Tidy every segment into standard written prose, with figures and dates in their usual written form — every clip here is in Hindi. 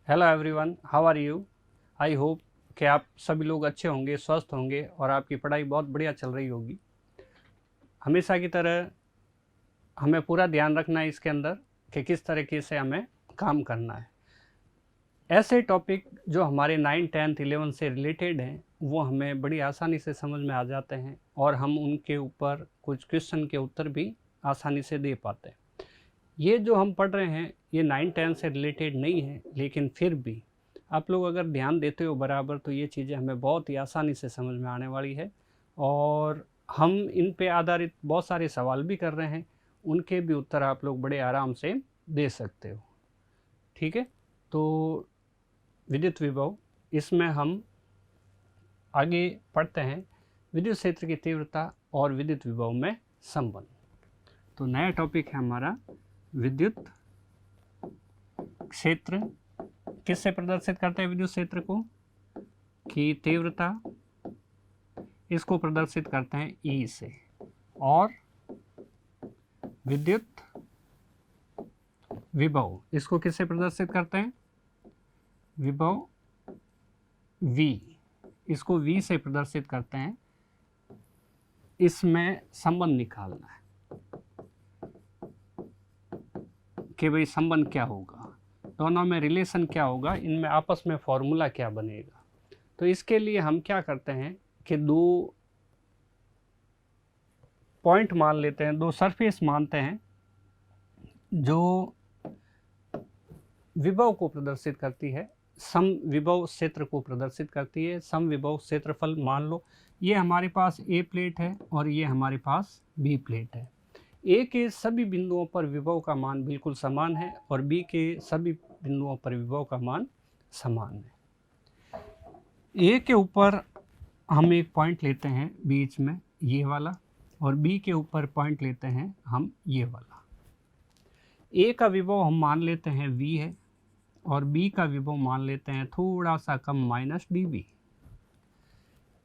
Hello everyone, how are you. I hope कि आप सभी लोग अच्छे होंगे, स्वस्थ होंगे और आपकी पढ़ाई बहुत बढ़िया चल रही होगी। हमेशा की तरह हमें पूरा ध्यान रखना है इसके अंदर कि किस तरीके से हमें काम करना है। ऐसे टॉपिक जो हमारे 9, 10, 11 से रिलेटेड हैं वो हमें बड़ी आसानी से समझ में आ जाते हैं और हम उनके ऊपर कुछ क्वेश्चन के उत्तर भी आसानी से दे पाते हैं। ये जो हम पढ़ रहे हैं ये 9, 10 से रिलेटेड नहीं है, लेकिन फिर भी आप लोग अगर ध्यान देते हो बराबर तो ये चीज़ें हमें बहुत ही आसानी से समझ में आने वाली है और हम इन पे आधारित बहुत सारे सवाल भी कर रहे हैं, उनके भी उत्तर आप लोग बड़े आराम से दे सकते हो। ठीक है, तो विद्युत विभव, इसमें हम आगे पढ़ते हैं विद्युत क्षेत्र की तीव्रता और विद्युत विभव में संबंध। तो नया टॉपिक है हमारा विद्युत क्षेत्र। किससे प्रदर्शित करते हैं विद्युत क्षेत्र को? कि तीव्रता, इसको प्रदर्शित करते हैं ई से, और विद्युत विभव इसको किससे प्रदर्शित करते हैं? विभव V, इसको V से प्रदर्शित करते हैं। इसमें संबंध निकालना है कि भाई संबंध क्या होगा, दोनों में रिलेशन क्या होगा, इनमें आपस में फॉर्मूला क्या बनेगा। तो इसके लिए हम क्या करते हैं कि दो पॉइंट मान लेते हैं, दो सरफेस मानते हैं जो विभव को प्रदर्शित करती है, सम विभव क्षेत्र को प्रदर्शित करती है। सम विभव क्षेत्रफल मान लो ये हमारे पास ए प्लेट है और ये हमारे पास बी प्लेट है। ए के सभी बिंदुओं पर विभव का मान बिल्कुल समान है और बी के सभी बिंदुओं पर विभव का मान समान है। ए के ऊपर हम एक पॉइंट लेते हैं बीच में ये वाला, और बी के ऊपर पॉइंट लेते हैं हम ये वाला। ए का विभव हम मान लेते हैं V है और बी का विभव मान लेते हैं थोड़ा सा कम माइनस dV।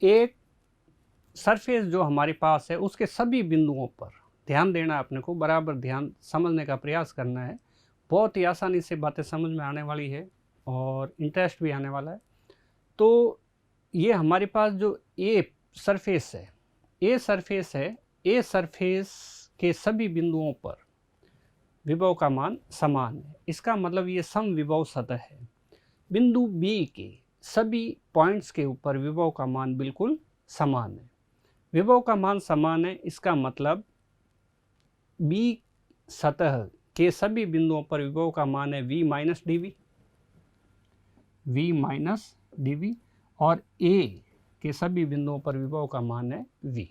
एक सरफेस जो हमारे पास है उसके सभी बिंदुओं पर ध्यान देना, अपने को बराबर ध्यान समझने का प्रयास करना है। बहुत ही आसानी से बातें समझ में आने वाली है और इंटरेस्ट भी आने वाला है। तो ये हमारे पास जो ए सरफेस है, ए सरफेस के सभी बिंदुओं पर विभव का मान समान है। इसका मतलब ये सम विभव सतह है। बिंदु बी के सभी पॉइंट्स के ऊपर विभव का मान बिल्कुल समान है। विभव का मान समान है, इसका मतलब बी सतह के सभी बिंदुओं पर विभव का मान है V माइनस dV, और A के सभी बिंदुओं पर विभव का मान है V।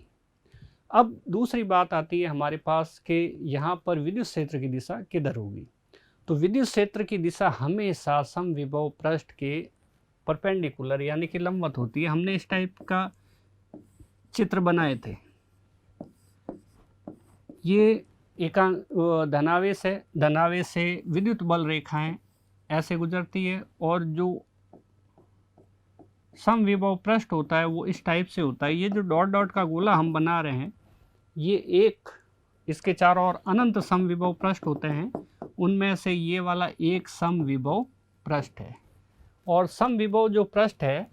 अब दूसरी बात आती है हमारे पास कि यहाँ पर विद्युत क्षेत्र की दिशा किधर होगी। तो विद्युत क्षेत्र की दिशा हमेशा समविभव पृष्ठ के परपेंडिकुलर यानी कि लंबवत होती है। हमने इस टाइप का चित्र बनाए थे। ये धनावेश है, धनावेश से विद्युत बल रेखाएं ऐसे गुजरती है और जो समविभव पृष्ठ होता है वो इस टाइप से होता है। ये जो डॉट डॉट का गोला हम बना रहे हैं ये एक, इसके चारों ओर अनंत समविभव पृष्ठ होते हैं, उनमें से ये वाला एक समविभव पृष्ठ है। और समविभव जो पृष्ठ है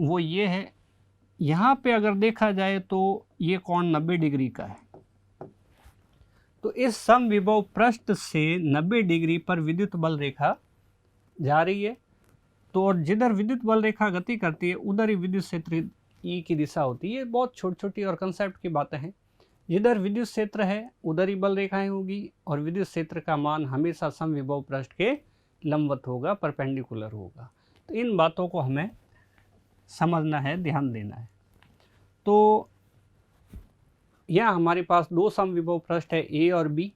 वो ये है। यहाँ पे अगर देखा जाए तो ये कोण 90 डिग्री का है। तो इस समविभव पृष्ठ से 90 डिग्री पर विद्युत बल रेखा जा रही है। तो और जिधर विद्युत बल रेखा गति करती है उधर ही विद्युत क्षेत्र ई की दिशा होती है। बहुत छोटी छोटी और कंसेप्ट की बातें हैं। जिधर विद्युत क्षेत्र है उधर ही बल रेखाएं होगी और विद्युत क्षेत्र का मान हमेशा समविभव पृष्ठ के लंबवत होगा, परपेंडिकुलर होगा। तो इन बातों को हमें समझना है, ध्यान देना है। तो यहाँ हमारे पास दो समविभव पृष्ठ है ए और बी।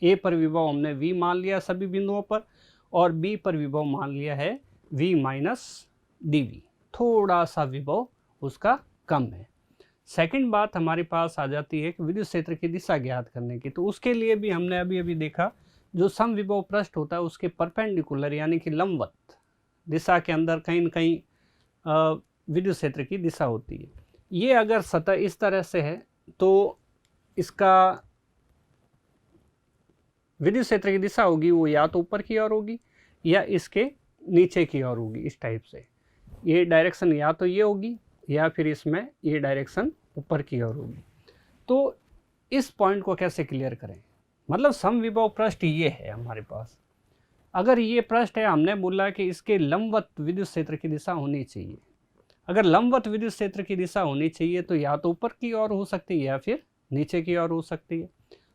ए पर विभव हमने V मान लिया सभी बिंदुओं पर और बी पर विभव मान लिया है V माइनस dV। थोड़ा सा विभव उसका कम है। सेकंड बात हमारे पास आ जाती है कि विद्युत क्षेत्र की दिशा ज्ञात करने की। तो उसके लिए भी हमने अभी देखा जो समविभव पृष्ठ होता है उसके परपेंडिकुलर यानी कि लंबवत दिशा के अंदर कहीं न कहीं विद्युत क्षेत्र की दिशा होती है। ये अगर सतह इस तरह से है तो इसका विद्युत क्षेत्र की दिशा होगी वो या तो ऊपर की ओर होगी या इसके नीचे की ओर होगी, इस टाइप से। ये डायरेक्शन या तो ये होगी या फिर इसमें ये डायरेक्शन ऊपर की ओर होगी। तो इस पॉइंट को कैसे क्लियर करें, मतलब समविभव पृष्ठ ये है हमारे पास। अगर ये पृष्ठ है, हमने बोला कि इसके लंबवत विद्युत क्षेत्र की दिशा होनी चाहिए। अगर लंबवत विद्युत क्षेत्र की दिशा होनी चाहिए तो या तो ऊपर की ओर हो सकती है या फिर नीचे की ओर हो सकती है।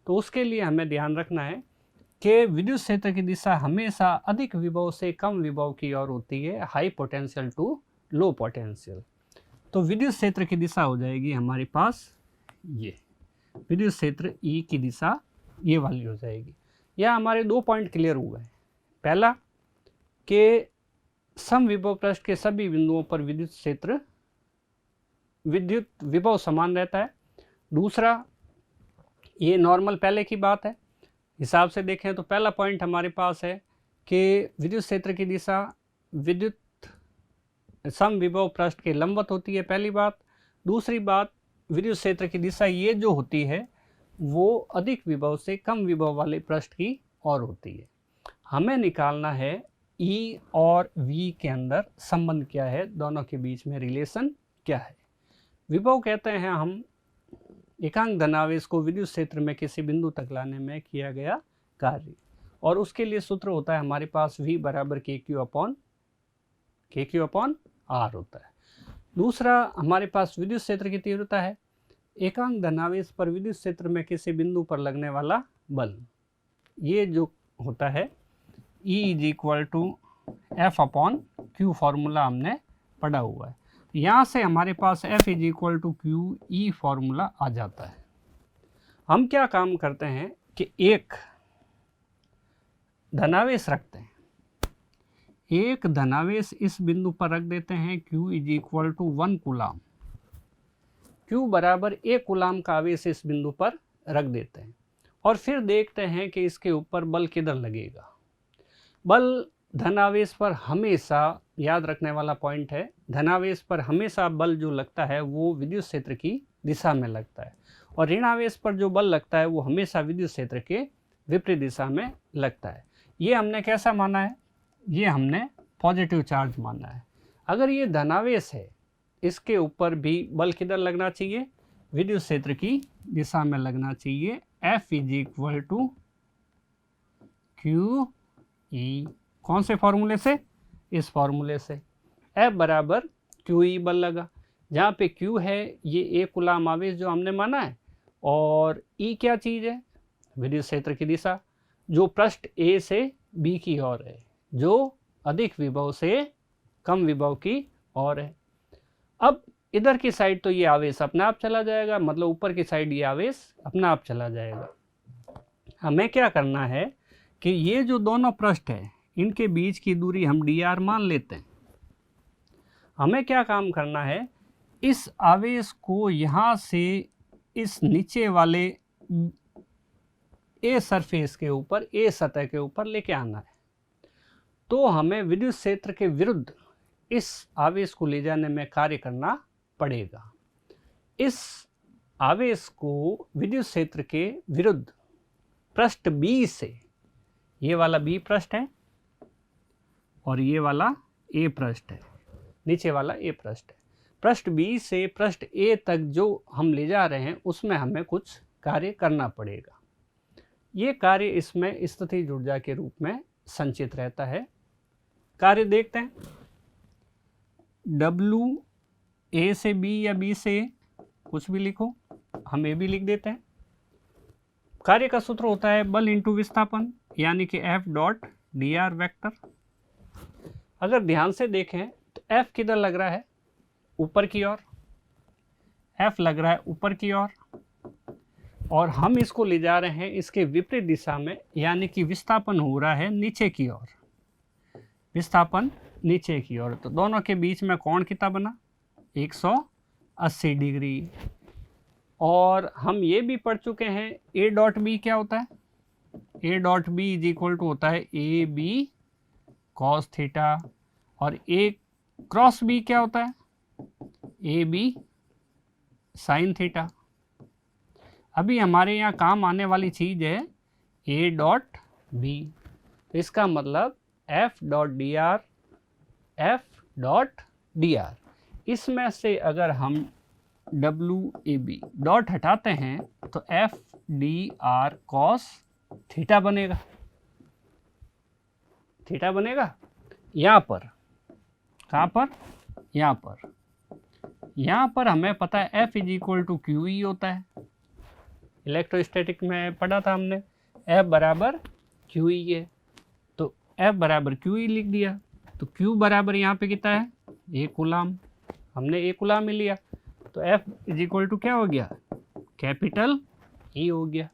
तो उसके लिए हमें ध्यान रखना है कि विद्युत क्षेत्र की दिशा हमेशा अधिक विभव से कम विभव की ओर होती है, high potential to low potential. तो विद्युत क्षेत्र की दिशा हो जाएगी हमारे पास ये, विद्युत क्षेत्र ई की दिशा ये वाली हो जाएगी। यह हमारे 2 पॉइंट क्लियर हुए हैं। पहला कि समविभव पृष्ठ के सभी बिंदुओं पर विद्युत विभव समान रहता है। दूसरा, ये नॉर्मल पहले की बात है, हिसाब से देखें तो पहला पॉइंट हमारे पास है कि विद्युत क्षेत्र की दिशा विद्युत समविभव पृष्ठ के लंबवत होती है, पहली बात। दूसरी बात, विद्युत क्षेत्र की दिशा ये जो होती है वो अधिक विभव से कम विभव वाले पृष्ठ की ओर होती है। हमें निकालना है E और V के अंदर संबंध क्या है, दोनों के बीच में रिलेशन क्या है। विभव कहते हैं हम एकांक धनावेश को विद्युत क्षेत्र में किसी बिंदु तक लाने में किया गया कार्य, और उसके लिए सूत्र होता है हमारे पास V बराबर KQ अपॉन R होता है। दूसरा, हमारे पास विद्युत क्षेत्र की तीव्रता है, एकांक धनावेश पर विद्युत क्षेत्र में किसी बिंदु पर लगने वाला बल, ये जो होता है E = F/Q फॉर्मूला हमने पढ़ा हुआ है। यहाँ से हमारे पास F = QE फॉर्मूला आ जाता है। हम क्या काम करते हैं कि एक धनावेश रखते हैं, एक धनावेश इस बिंदु पर रख देते हैं, Q = 1 कूलाम। Q बराबर 1 कूलाम का आवेश इस बिंदु पर रख देते हैं और फिर देखते हैं कि इसके ऊपर बल किधर लगेगा। बल धनावेश पर हमेशा, याद रखने वाला पॉइंट है, धनावेश पर हमेशा बल जो लगता है वो विद्युत क्षेत्र की दिशा में लगता है, और ऋणावेश पर जो बल लगता है वो हमेशा विद्युत क्षेत्र के विपरीत दिशा में लगता है। ये हमने कैसा माना है, ये हमने पॉजिटिव चार्ज माना है। अगर ये धनावेश है, इसके ऊपर भी बल किधर लगना चाहिए, विद्युत क्षेत्र की दिशा में लगना चाहिए। F = QE, कौन से फॉर्मूले से, इस फॉर्मूले से। F बराबर QE बल लगा, जहाँ पे Q है ये 1 कूलाम आवेश जो हमने माना है, और E क्या चीज़ है, विद्युत क्षेत्र की दिशा जो पृष्ठ A से B की ओर है, जो अधिक विभव से कम विभव की ओर है। अब इधर की साइड तो ये आवेश अपने आप चला जाएगा, मतलब ऊपर की साइड ये आवेश अपना आप चला जाएगा। हमें क्या करना है कि ये जो दोनों पृष्ठ है इनके बीच की दूरी हम dr मान लेते हैं। हमें क्या काम करना है, इस आवेश को यहाँ से इस नीचे वाले A सरफेस के ऊपर, A सतह के ऊपर लेके आना है। तो हमें विद्युत क्षेत्र के विरुद्ध इस आवेश को ले जाने में कार्य करना पड़ेगा। इस आवेश को विद्युत क्षेत्र के विरुद्ध पृष्ठ B से, ये वाला B पृष्ठ है और ये वाला A पृष्ठ है, नीचे वाला A पृष्ठ है, पृष्ठ B से पृष्ठ A तक जो हम ले जा रहे हैं उसमें हमें कुछ कार्य करना पड़ेगा। ये कार्य इसमें स्थितिज ऊर्जा के रूप में संचित रहता है। कार्य देखते हैं, W A से B या B से A, कुछ भी लिखो, हम A भी लिख देते हैं। कार्य का सूत्र होता है बल इंटू विस्थापन, यानी कि F.dr वेक्टर। अगर ध्यान से देखें तो F किधर लग रहा है, ऊपर की ओर, F लग रहा है ऊपर की ओर, और हम इसको ले जा रहे हैं इसके विपरीत दिशा में, यानी कि विस्थापन हो रहा है नीचे की ओर, विस्थापन नीचे की ओर। तो दोनों के बीच में कोण कितना बना, 180 डिग्री। और हम ये भी पढ़ चुके हैं A.B क्या होता है, A.B = होता है AB cos थीटा, और A क्रॉस B क्या होता है, AB sin थीटा। अभी हमारे यहाँ काम आने वाली चीज़ है A.B। इसका मतलब F dot D R, F dot D R. इसमें से अगर हम डब्ल्यू ए बी डॉट हटाते हैं तो F D R cos theta बनेगा। थीटा बनेगा यहाँ पर, कहाँ पर, यहाँ पर। यहाँ पर हमें पता है F is equal to Q E होता है, इलेक्ट्रोस्टैटिक में पढ़ा था हमने, एफ बराबर क्यू ई है, तो एफ बराबर क्यू ई लिख दिया। तो क्यू बराबर यहाँ पे कितना है, 1 कूलाम, हमने 1 कूलाम ही लिया, तो एफ इज इक्वल टू क्या हो गया, कैपिटल ई हो गया।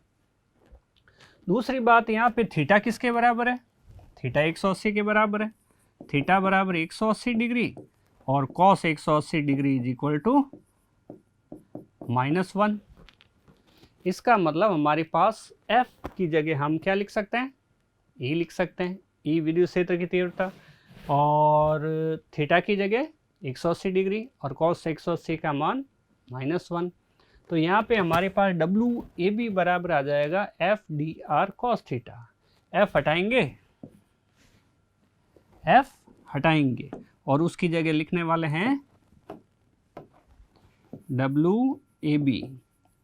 दूसरी बात, यहाँ पे थीटा किसके बराबर है, थीटा 180 के बराबर है, थीटा बराबर 180 डिग्री और cos 180 degree is equal to -1। इसका मतलब हमारे पास एफ की जगह हम क्या लिख सकते हैं, ई लिख सकते हैं, ई विद्युत क्षेत्र की तीव्रता, और थीटा की जगह 180 डिग्री और कॉस 180 का मान -1। तो यहाँ पे हमारे पास डब्ल्यू ए बी बराबर आ जाएगा F D R cos theta. F हटाएंगे, एफ हटाएंगे और उसकी जगह लिखने वाले हैं डब्ल्यू ए बी।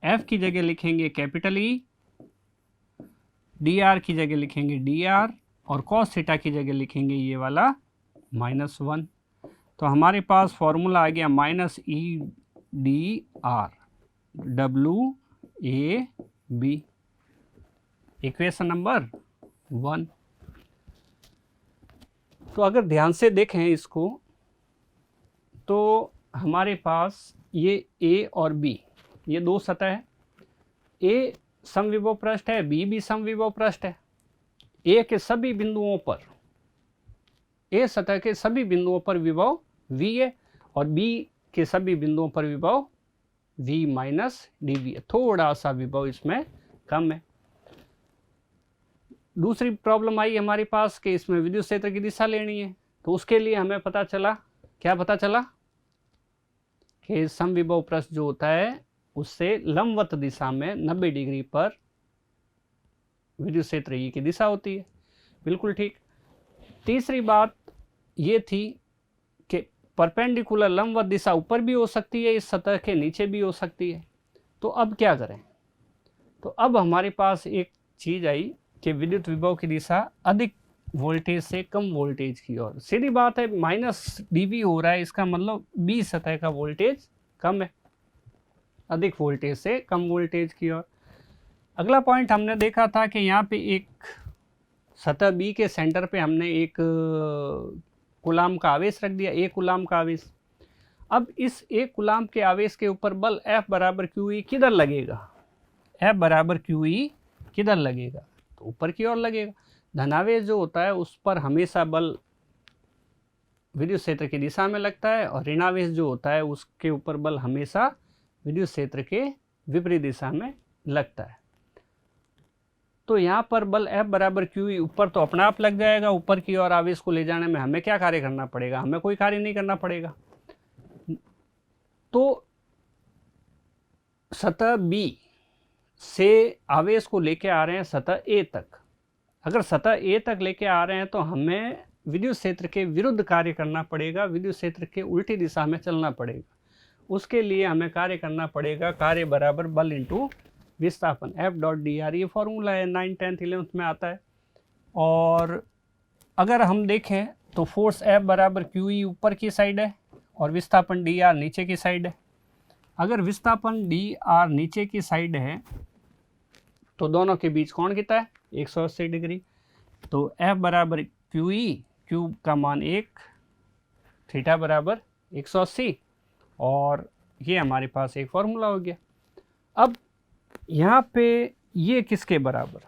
एफ की जगह लिखेंगे कैपिटल ई, डी आर की जगह लिखेंगे डी आर और कॉस थीटा की जगह लिखेंगे ये वाला -1। तो हमारे पास फॉर्मूला आ गया -E/d/r W A B, equation number 1। तो अगर ध्यान से देखें इसको तो हमारे पास ये ए और बी, ये दो सतह है, ए समविभव पृष्ठ है, बी भी समविभव पृष्ठ है। ए के सभी बिंदुओं पर, ए सतह के सभी बिंदुओं पर विभव v है और बी के सभी बिंदुओं पर विभव v माइनस डी वी है, थोड़ा सा विभव इसमें कम है। दूसरी प्रॉब्लम आई हमारे पास कि इसमें विद्युत क्षेत्र की दिशा लेनी है, तो उसके लिए हमें पता चला, क्या पता चला कि समविभव पृष्ठ जो होता है उससे लंबवत दिशा में 90 डिग्री पर विद्युत क्षेत्र ई की दिशा होती है। बिल्कुल ठीक। तीसरी बात ये थी कि परपेंडिकुलर लंबवत दिशा ऊपर भी हो सकती है, इस सतह के नीचे भी हो सकती है। तो अब क्या करें, तो अब हमारे पास एक चीज आई कि विद्युत विभव की दिशा अधिक वोल्टेज से कम वोल्टेज की ओर। सीधी बात है, -dV हो रहा है, इसका मतलब बी सतह का वोल्टेज कम है, अधिक वोल्टेज से कम वोल्टेज की ओर। अगला पॉइंट हमने देखा था कि यहाँ पे एक सतह बी के सेंटर पे हमने एक कूलाम का आवेश रख दिया, 1 कूलाम का आवेश। अब इस 1 कूलाम के आवेश के ऊपर बल F बराबर QE किधर लगेगा, F बराबर QE किधर लगेगा, तो ऊपर की ओर लगेगा। धनावेश जो होता है उस पर हमेशा बल विद्युत क्षेत्र की दिशा में लगता है और ऋणावेश जो होता है उसके ऊपर बल हमेशा विद्युत क्षेत्र के विपरीत दिशा में लगता है। तो यहाँ पर बल F बराबर QE ऊपर तो अपने आप लग जाएगा, ऊपर की ओर आवेश को ले जाने में हमें क्या कार्य करना पड़ेगा, हमें कोई कार्य नहीं करना पड़ेगा। तो सतह B से आवेश को लेके आ रहे हैं सतह A तक, अगर सतह A तक लेके आ रहे हैं तो हमें विद्युत क्षेत्र के विरुद्ध कार्य करना पड़ेगा, विद्युत क्षेत्र के उल्टी दिशा में चलना पड़ेगा। उसके लिए हमें कार्य करना पड़ेगा कार्य बराबर बल इंटू विस्थापन, F डॉट डी आर। ये फॉर्मूला है 9th 10th 11th में आता है। और अगर हम देखें तो फोर्स F बराबर QE ऊपर की साइड है और विस्थापन DR नीचे की साइड है। अगर विस्थापन DR नीचे की साइड है तो दोनों के बीच कोण कितना है, 180 डिग्री। तो F बराबर QE, Q का मान 1, थीटा बराबर 180 और ये हमारे पास एक फॉर्मूला हो गया। अब यहाँ पे ये किसके बराबर,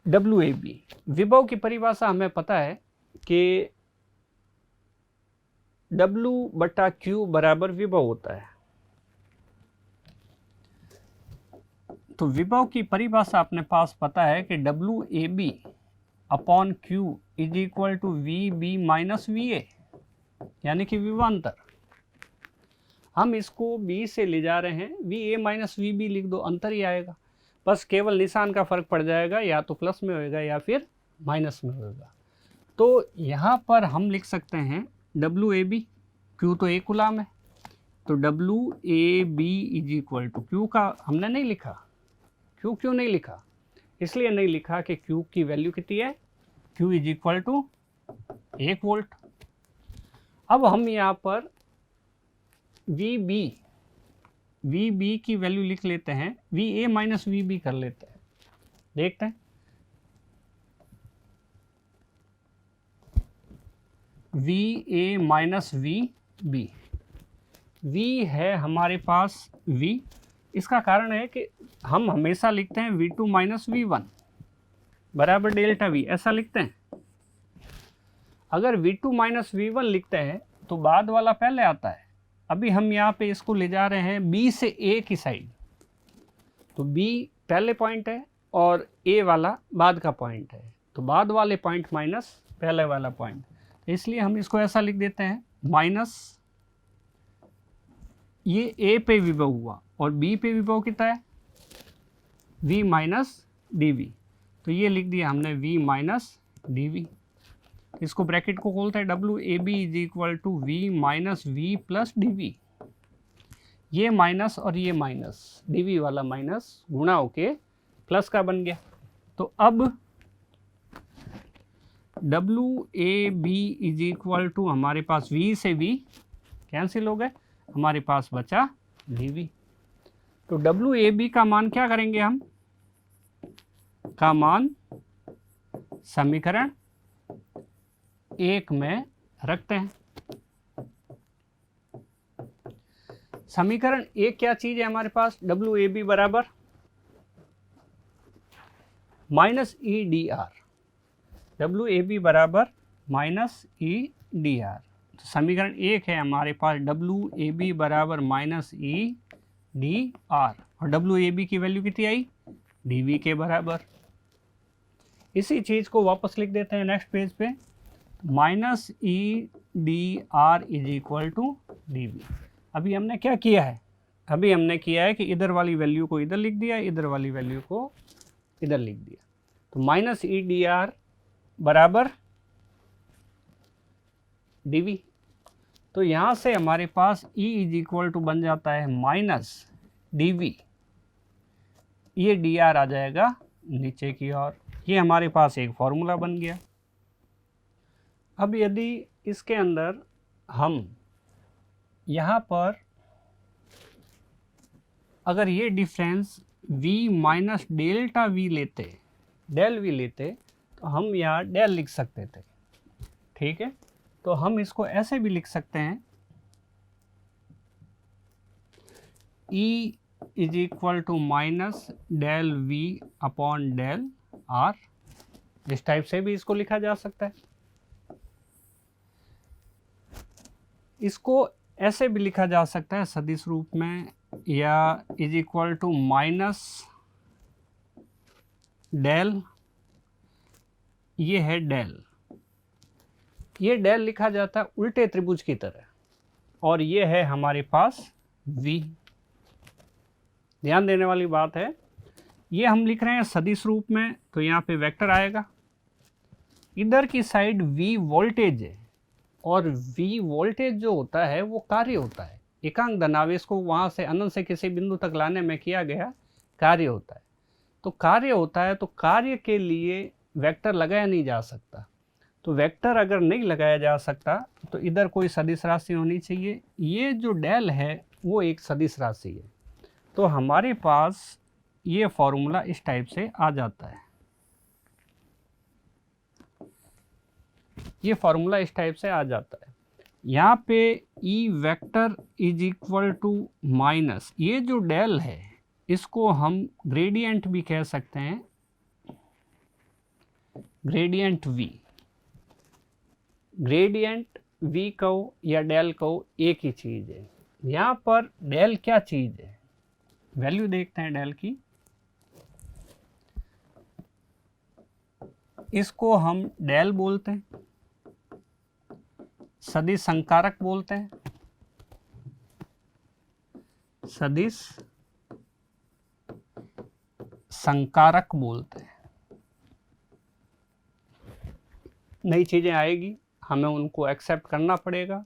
WAB। विभव की परिभाषा हमें पता है कि W/Q बराबर विभव होता है। तो विभव की परिभाषा अपने पास पता है कि WAB upon Q is equal to VB minus VA, यानी कि विभवांतर। हम इसको B से ले जा रहे हैं, VA माइनस VB लिख दो, अंतर ही आएगा, बस केवल निशान का फर्क पड़ जाएगा, या तो प्लस में होएगा या फिर माइनस में होगा। तो यहाँ पर हम लिख सकते हैं डब्ल्यू ए बी, क्यू तो 1 कूलाम है, तो W A B is equal to, Q का हमने नहीं लिखा, क्यों नहीं लिखा, इसलिए नहीं लिखा कि क्यू की वैल्यू कितनी है, Q is equal to 1 volt. अब हम यहाँ पर वी बी की वैल्यू लिख लेते हैं, V A minus V B कर लेते हैं, देखते हैं। V A minus V B, V है हमारे पास वी, इसका कारण है कि हम हमेशा लिखते हैं V2 माइनस V1 बराबर डेल्टा V, ऐसा लिखते हैं। अगर V2 माइनस V1 लिखते हैं तो बाद वाला पहले आता है। अभी हम यहाँ पे इसको ले जा रहे हैं B से A की साइड, तो B पहले पॉइंट है और A वाला बाद का पॉइंट है, तो बाद वाले पॉइंट माइनस पहले वाला पॉइंट, तो इसलिए हम इसको ऐसा लिख देते हैं माइनस, ये A पे विभव हुआ और B पे विभव कितना है, V माइनस डी वी, तो ये लिख दिया हमने V माइनस डी वी। इसको ब्रैकेट को खोलते हैं, W A B is equal to V minus V plus D V, ये माइनस और ये माइनस, डी वी वाला माइनस गुणा होके प्लस का बन गया। तो अब W A B is equal to हमारे पास V से V कैंसिल हो गए, हमारे पास बचा डी वी। तो डब्ल्यू ए बी का मान क्या करेंगे हम, का मान समीकरण 1 में रखते हैं। समीकरण 1 क्या चीज है हमारे पास, डब्ल्यू ए बी बराबर minus E D R, W A B बराबर माइनस ई डी आर। तो समीकरण 1 है हमारे पास डब्ल्यू ए बी बराबर माइनस ई डी आर, और डब्ल्यू ए बी की वैल्यू कितनी आई, डी वी के बराबर। इसी चीज़ को वापस लिख देते हैं नेक्स्ट पेज पे, minus E D R is equal to D V. अभी हमने क्या किया है, अभी हमने किया है कि इधर वाली वैल्यू को इधर लिख दिया, इधर वाली वैल्यू को इधर लिख दिया। तो माइनस ई डी आर बराबर डी वी, तो यहाँ से हमारे पास E इज इक्वल टू बन जाता है माइनस डी वी, ये डी आर आ जाएगा नीचे की ओर, ये हमारे पास एक फॉर्मूला बन गया। अब यदि इसके अंदर हम यहाँ पर अगर ये difference V minus delta V लेते, डेल V लेते, तो हम यहाँ डेल लिख सकते थे, ठीक है। तो हम इसको ऐसे भी लिख सकते हैं, E is equal to minus del V upon del R, इस टाइप से भी इसको लिखा जा सकता है। इसको ऐसे भी लिखा जा सकता है सदिश रूप में, या is equal to minus del, ये है डेल, ये डेल लिखा जाता है उल्टे त्रिभुज की तरह, और ये है हमारे पास V। ध्यान देने वाली बात है, ये हम लिख रहे हैं सदिश रूप में, तो यहाँ पे वेक्टर आएगा, इधर की साइड V वोल्टेज है, और V वोल्टेज जो होता है वो कार्य होता है, एकांक धनावेश को वहाँ से अनंत से किसी बिंदु तक लाने में किया गया कार्य होता है। तो कार्य होता है, तो कार्य के लिए वेक्टर लगाया नहीं जा सकता, तो वेक्टर अगर नहीं लगाया जा सकता तो इधर कोई सदिश राशि होनी चाहिए, ये जो डेल है वो एक सदिश राशि है। तो हमारे पास ये फॉर्मूला इस टाइप से आ जाता है, ये फॉर्मूला इस टाइप से आ जाता है। यहाँ पे E vector is equal to minus, ये जो डेल है इसको हम ग्रेडियंट भी कह सकते हैं, ग्रेडियंट V, ग्रेडियंट V कहो या डेल कहो एक ही चीज़ है। यहाँ पर डेल क्या चीज़ है, वैल्यू देखते हैं डेल की, इसको हम डेल बोलते हैं, सदिश संकारक बोलते हैं, सदिश संकारक बोलते हैं। नई चीज़ें आएगी, हमें उनको एक्सेप्ट करना पड़ेगा,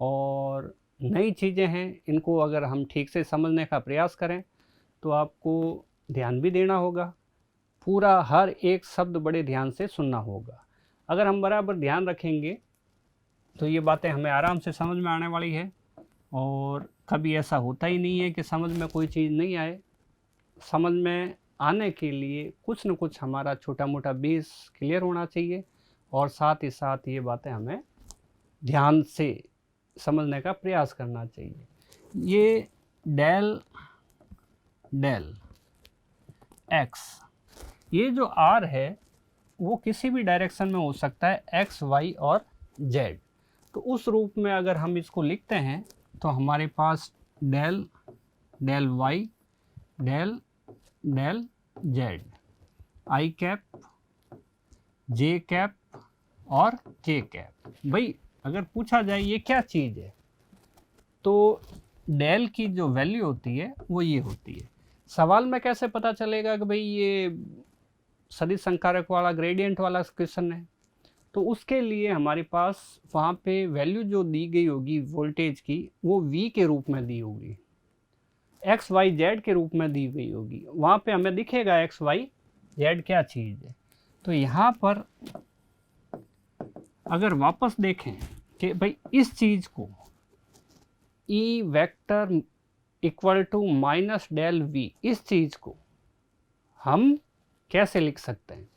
और नई चीज़ें हैं, इनको अगर हम ठीक से समझने का प्रयास करें तो आपको ध्यान भी देना होगा, पूरा हर एक शब्द बड़े ध्यान से सुनना होगा। अगर हम बराबर ध्यान रखेंगे तो ये बातें हमें आराम से समझ में आने वाली है, और कभी ऐसा होता ही नहीं है कि समझ में कोई चीज़ नहीं आए। समझ में आने के लिए कुछ न कुछ हमारा छोटा मोटा बेस क्लियर होना चाहिए, और साथ ही साथ ये बातें हमें ध्यान से समझने का प्रयास करना चाहिए। ये डेल डेल एक्स, ये जो आर है वो किसी भी डायरेक्शन में हो सकता है, एक्स वाई और जेड। तो उस रूप में अगर हम इसको लिखते हैं तो हमारे पास del del Y del del Z, I cap J cap और के कैप। भाई अगर पूछा जाए ये क्या चीज़ है, तो डेल की जो वैल्यू होती है वो ये होती है। सवाल में कैसे पता चलेगा कि भाई ये सदिश संकारक वाला ग्रेडियंट वाला क्वेश्चन है, तो उसके लिए हमारे पास वहाँ पे वैल्यू जो दी गई होगी वोल्टेज की, वो V के रूप में दी होगी, एक्स वाई जेड के रूप में दी गई होगी। वहाँ पे हमें दिखेगा एक्स वाई जेड क्या चीज़ है। तो यहाँ पर अगर वापस देखें कि भाई इस चीज़ को E vector equal to minus del V, इस चीज़ को हम कैसे लिख सकते हैं,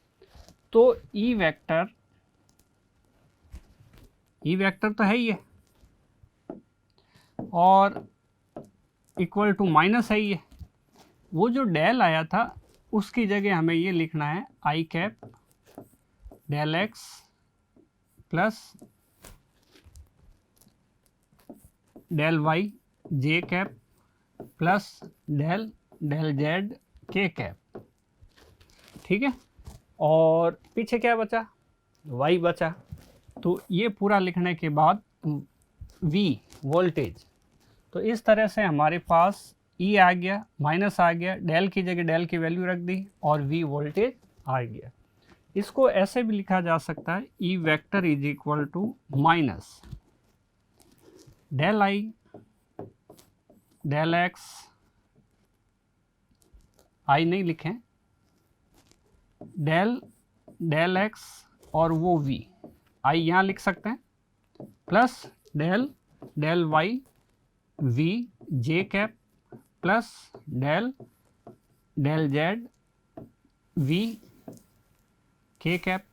तो E वेक्टर तो है ही है, और इक्वल टू माइनस है ही है। वो जो डेल आया था उसकी जगह हमें ये लिखना है I cap del X plus del Y J cap plus del del Z K cap. ठीक है, और पीछे क्या बचा, वाई बचा। तो ये पूरा लिखने के बाद V वोल्टेज, तो इस तरह से हमारे पास E आ गया, माइनस आ गया, डेल की जगह डेल की वैल्यू रख दी और V वोल्टेज आ गया। इसको ऐसे भी लिखा जा सकता है E vector is equal to minus del I del X, I नहीं लिखें, डेल डेल एक्स और वो V, आई यहाँ लिख सकते हैं, plus del del Y V J cap plus del del Z V K cap,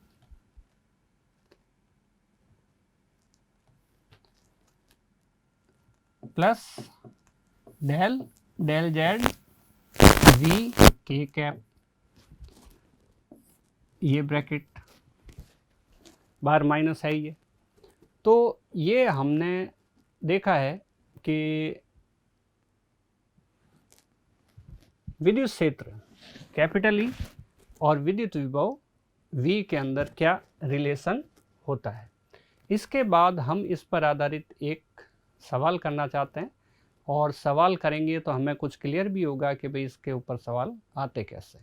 plus del del Z V K cap, ये ब्रैकेट बाहर माइनस है ये। तो ये हमने देखा है कि विद्युत क्षेत्र कैपिटल E और विद्युत विभव V के अंदर क्या रिलेशन होता है। इसके बाद हम इस पर आधारित एक सवाल करना चाहते हैं, और सवाल करेंगे तो हमें कुछ क्लियर भी होगा कि भाई इसके ऊपर सवाल आते कैसे,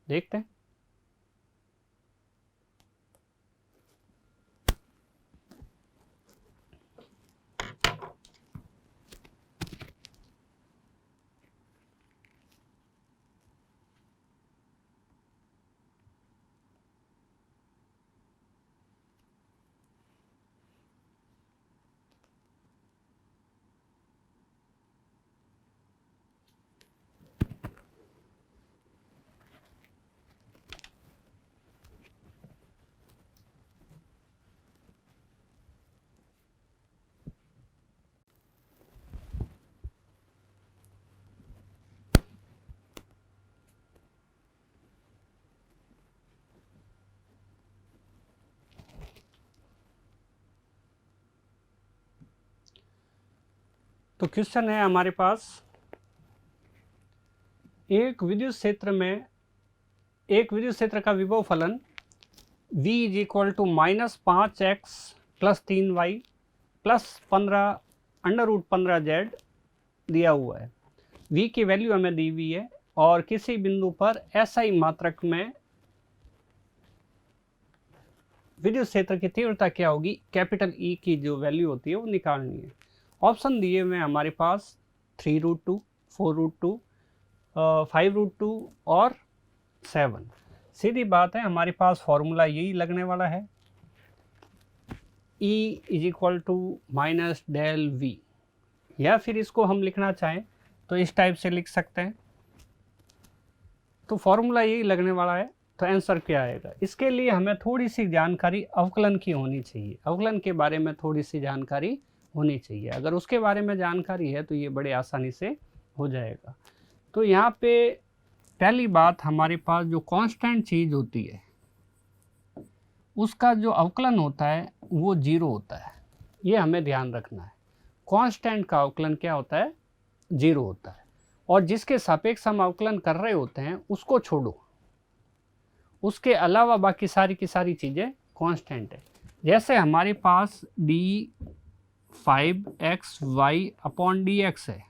देखते हैं। तो क्वेश्चन है हमारे पास, एक विद्युत क्षेत्र का विभव फलन V is equal to minus 5x plus 3y plus 15 √15z दिया हुआ है। V की वैल्यू हमें दी हुई है, और किसी बिंदु पर SI मात्रक में विद्युत क्षेत्र की तीव्रता क्या होगी, कैपिटल ई की जो वैल्यू होती है वो निकालनी है। ऑप्शन दिए हुए हमारे पास 3√2, 4√2, 5√2 और 7। सीधी बात है, हमारे पास फॉर्मूला यही लगने वाला है, E = डेल V, या फिर इसको हम लिखना चाहें तो इस टाइप से लिख सकते हैं। तो फॉर्मूला यही लगने वाला है। तो आंसर क्या आएगा, इसके लिए हमें थोड़ी सी जानकारी अवकलन की होनी चाहिए, अवकलन के बारे में थोड़ी सी जानकारी होनी चाहिए। अगर उसके बारे में जानकारी है तो ये बड़े आसानी से हो जाएगा। तो यहाँ पे पहली बात, हमारे पास जो कांस्टेंट चीज़ होती है उसका जो अवकलन होता है वो 0 होता है, ये हमें ध्यान रखना है। कांस्टेंट का अवकलन क्या होता है, 0 होता है। और जिसके सापेक्ष हम अवकलन कर रहे होते हैं उसको छोड़ो, उसके अलावा बाकी सारी की सारी चीज़ें कांस्टेंट है। जैसे हमारे पास d5xy/dx है,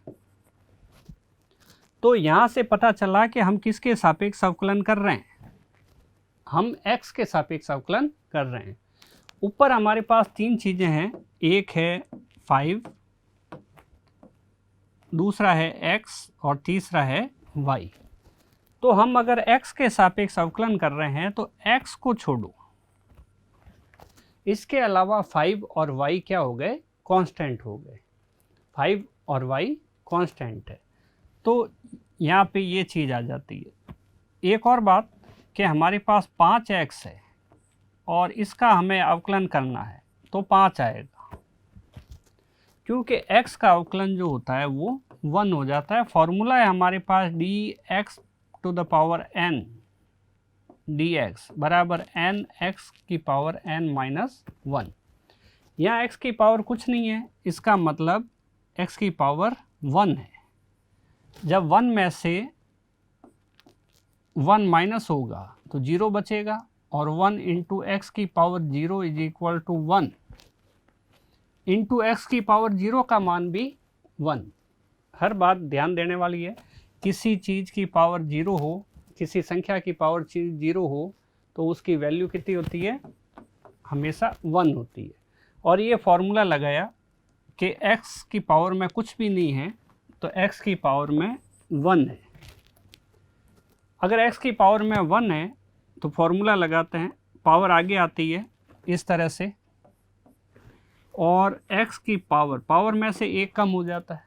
तो यहाँ से पता चला कि हम किसके सापेक्ष अवकलन कर रहे हैं, हम x के सापेक्ष अवकलन कर रहे हैं। ऊपर हमारे पास 3 चीज़ें हैं, एक है 5, दूसरा है x और तीसरा है y। तो हम अगर x के सापेक्ष अवकलन कर रहे हैं तो x को छोड़ो, इसके अलावा 5 और y क्या हो गए, कांस्टेंट हो गए। 5 और y कांस्टेंट है, तो यहाँ पे ये चीज़ आ जाती है। एक और बात कि हमारे पास 5x है और इसका हमें अवकलन करना है तो 5 आएगा, क्योंकि x का अवकलन जो होता है वो 1 हो जाता है। फॉर्मूला है हमारे पास dx to the power n dx बराबर n(x⁻n−1)। यहाँ x की पावर कुछ नहीं है, इसका मतलब x की पावर 1 है। जब 1 में से 1 माइनस होगा तो 0 बचेगा, और 1 इंटू एक्स की power 0 is equal to 1 into X की पावर 0 का मान भी 1। हर बात ध्यान देने वाली है, किसी चीज़ की पावर 0 हो, किसी संख्या की पावर 0 हो तो उसकी वैल्यू कितनी होती है, हमेशा 1 होती है। और ये फॉर्मूला लगाया कि x की पावर में कुछ भी नहीं है तो x की पावर में 1 है। अगर x की पावर में 1 है तो फॉर्मूला लगाते हैं, पावर आगे आती है इस तरह से, और x की पावर में से 1 कम हो जाता है,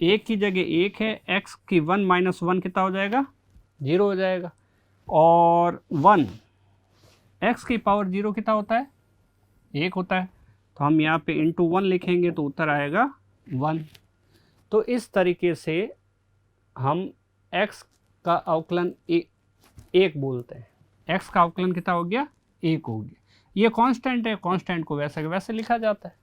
1 की जगह 1 है, x की 1 माइनस 1 कितना हो जाएगा, 0 हो जाएगा। और 1 x की पावर 0 कितना होता है, 1 होता है, तो हम यहाँ पे इंटू 1 लिखेंगे तो उत्तर आएगा 1। तो इस तरीके से हम x का अवकलन 1 बोलते हैं। x का अवकलन कितना हो गया, 1 हो गया। ये कांस्टेंट है, कांस्टेंट को वैसे वैसे लिखा जाता है,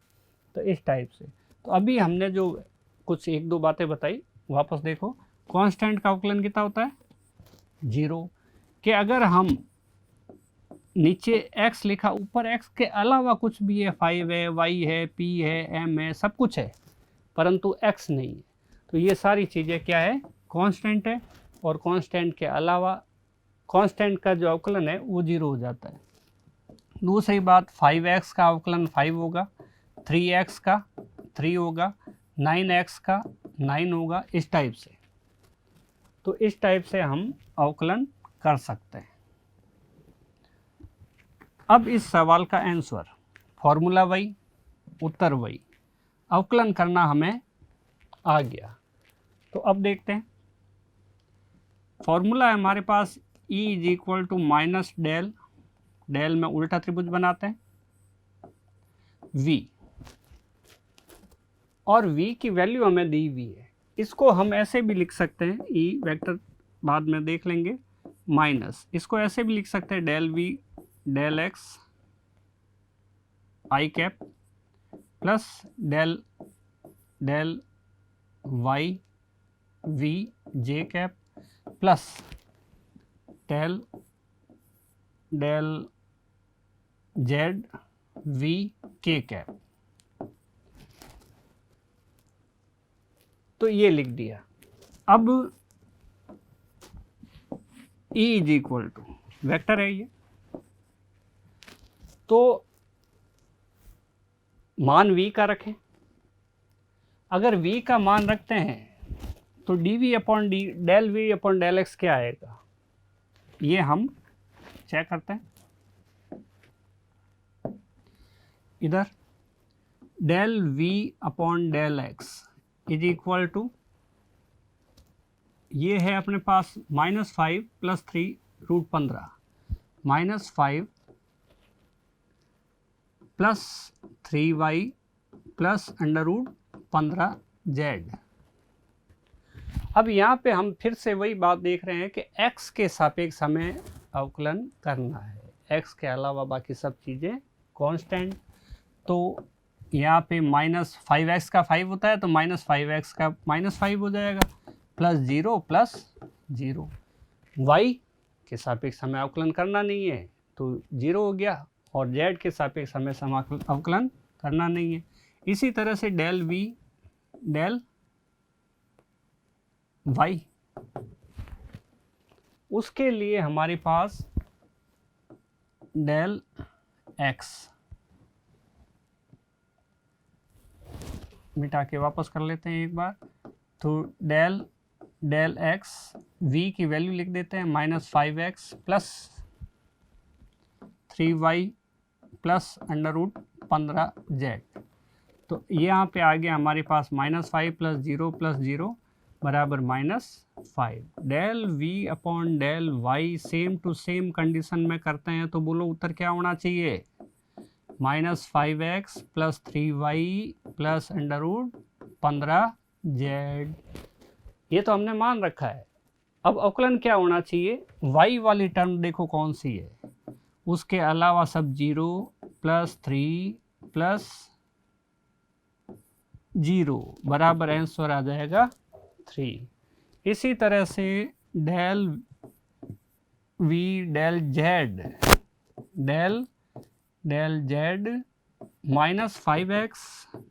तो इस टाइप से। तो अभी हमने जो कुछ 1-2 बातें बताई वापस देखो। कांस्टेंट का अवकलन कितना होता है, 0। कि अगर हम नीचे x लिखा, ऊपर x के अलावा कुछ भी है, 5 है, y है, p है, m है, सब कुछ है, परंतु x नहीं है, तो ये सारी चीज़ें क्या है, कांस्टेंट है। और कांस्टेंट के अलावा कांस्टेंट का जो अवकलन है वो 0 हो जाता है। दूसरी बात, 5x का अवकलन 5 होगा, 3x का 3 होगा, 9x का 9 होगा, इस टाइप से। तो इस टाइप से हम अवकलन कर सकते हैं। अब इस सवाल का आंसर, फॉर्मूला वही, उत्तर वही, अवकलन करना हमें आ गया। तो अब देखते हैं, फॉर्मूला है हमारे पास E is equal to minus del, del में उल्टा त्रिभुज बनाते हैं, V, और V की वैल्यू हमें दी हुई है। इसको हम ऐसे भी लिख सकते हैं, E वेक्टर बाद में देख लेंगे, माइनस इसको ऐसे भी लिख सकते हैं, del V del x i cap plus del del y v j cap plus del del z v k cap. तो ये लिख दिया। अब E is equal to vector है ये, तो मान v का रखें। अगर v का मान रखते हैं तो dv upon del v upon del x क्या आएगा, ये हम चेक करते हैं। इधर del v upon del x is equal to, ये है अपने पास -5 + 3 √15, -5 + 3y + √15z। अब यहाँ पे हम फिर से वही बात देख रहे हैं कि x के सापेक्ष हमें अवकलन करना है, x के अलावा बाकी सब चीज़ें कांस्टेंट। तो यहाँ पे -5x का 5 होता है तो -5x का -5 हो जाएगा, +0 + 0। y के सापेक्ष हमें अवकलन करना नहीं है तो 0 हो गया, और z के सापेक्ष हमें अवकलन करना नहीं है। इसी तरह से डेल v डेल y, उसके लिए हमारे पास डेल x, मिटा के वापस कर लेते हैं एक बार। तो डेल x v की वैल्यू लिख देते हैं -5x + 3y + √15z। तो यहाँ पे आ गया हमारे पास -5 + 0 + 0 बराबर -5। Del v upon del y same to same condition में करते हैं तो बोलो उत्तर क्या होना चाहिए, -5x + 3y + √15z। ये तो हमने मान रखा है। अब अवकलन क्या होना चाहिए, y वाली टर्म देखो कौन सी है, उसके अलावा सब 0 + 3 + 0 बराबर आंसर आ जाएगा 3। इसी तरह से del v del z -5x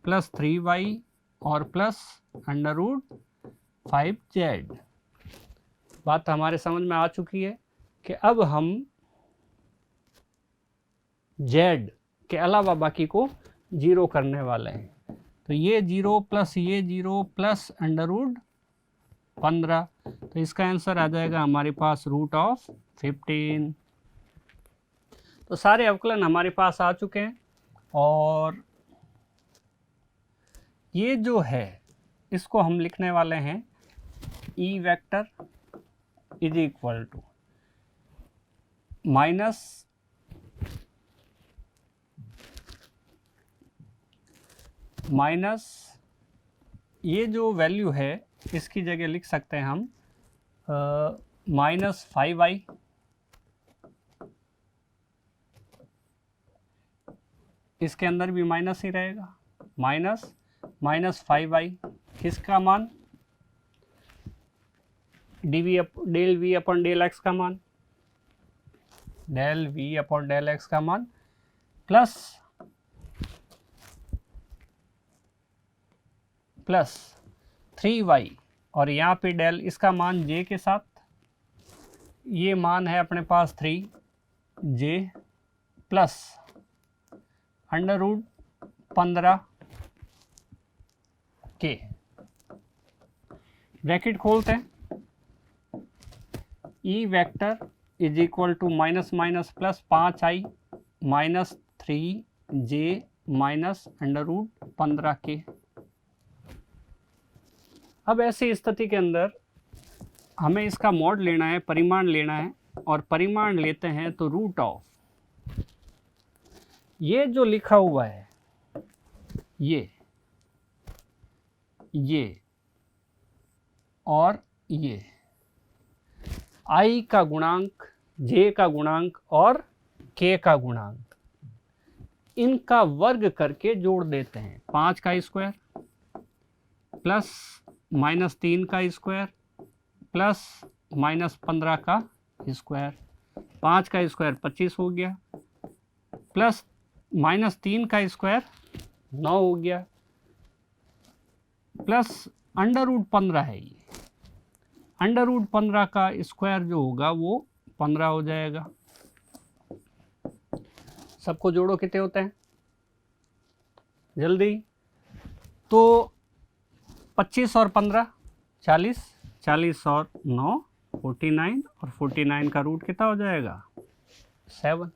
+ 3y और +√5z। बात हमारे समझ में आ चुकी है कि अब हम z के अलावा बाकी को 0 करने वाले हैं। तो ये 0 + ये 0 + √15, तो इसका आंसर आ जाएगा हमारे पास √15। तो सारे अवकलन हमारे पास आ चुके हैं, और ये जो है इसको हम लिखने वाले हैं E vector is equal to minus ये जो वैल्यू है इसकी जगह लिख सकते हैं हम -5y इसके अंदर भी माइनस ही रहेगा, -5y किसका मान, del v upon del x का मान, del v upon del x का मान प्लस 3y, और यहाँ पे डेल इसका मान j के साथ, ये मान है अपने पास 3j प्लस √15 के, ब्रैकेट खोलते हैं, E vector is equal to minus minus plus 5i -3j -√15 के। अब ऐसी स्थिति के अंदर हमें इसका मॉड लेना है, परिमाण लेना है, और परिमाण लेते हैं तो √, ये जो लिखा हुआ है ये और ये i का गुणांक, j का गुणांक और k का गुणांक, इनका वर्ग करके जोड़ देते हैं। 5 का स्क्वायर प्लस -3 का स्क्वायर प्लस -15 का स्क्वायर, 5 का स्क्वायर 25 हो गया, प्लस -3 का स्क्वायर 9 हो गया, प्लस √15 है ये, √15 का स्क्वायर जो होगा वो 15 हो जाएगा। सबको जोड़ो, कितने होते हैं जल्दी। तो 25 और 15 40, 40 और 9 49, और 49 का रूट कितना हो जाएगा 7।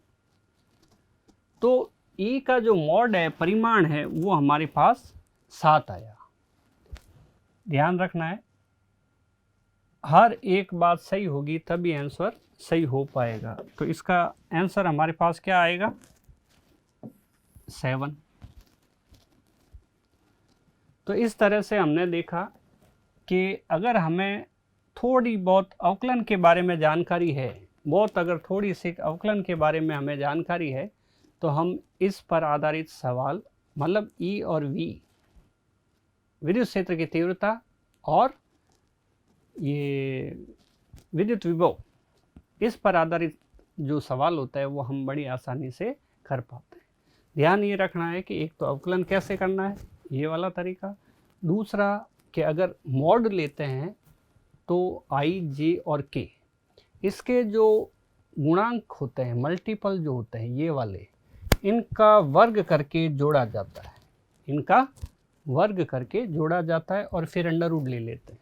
तो ई का जो मॉड है, परिमाण है, वो हमारे पास 7 आया। ध्यान रखना है, हर एक बात सही होगी तभी आंसर सही हो पाएगा। तो इसका आंसर हमारे पास क्या आएगा 7। तो इस तरह से हमने देखा कि अगर हमें थोड़ी बहुत अवकलन के बारे में जानकारी है, अगर थोड़ी सी अवकलन के बारे में हमें जानकारी है, तो हम इस पर आधारित सवाल, मतलब ई और वी, विद्युत क्षेत्र की तीव्रता और ये विद्युत विभव, इस पर आधारित जो सवाल होता है वो हम बड़ी आसानी से कर पाते हैं। ध्यान ये रखना है कि एक तो अवकलन कैसे करना है, ये वाला तरीका। दूसरा कि अगर मॉड लेते हैं तो आई, जे और के, इसके जो गुणांक होते हैं, मल्टीपल जो होते हैं ये वाले, इनका वर्ग करके जोड़ा जाता है, इनका वर्ग करके जोड़ा जाता है और फिर अंडर रूट ले लेते हैं।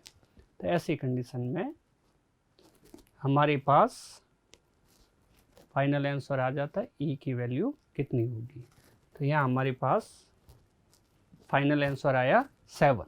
तो ऐसी कंडीशन में हमारे पास फाइनल आंसर आ जाता है ई की वैल्यू कितनी होगी। तो यहाँ हमारे पास फाइनल आंसर आया 7।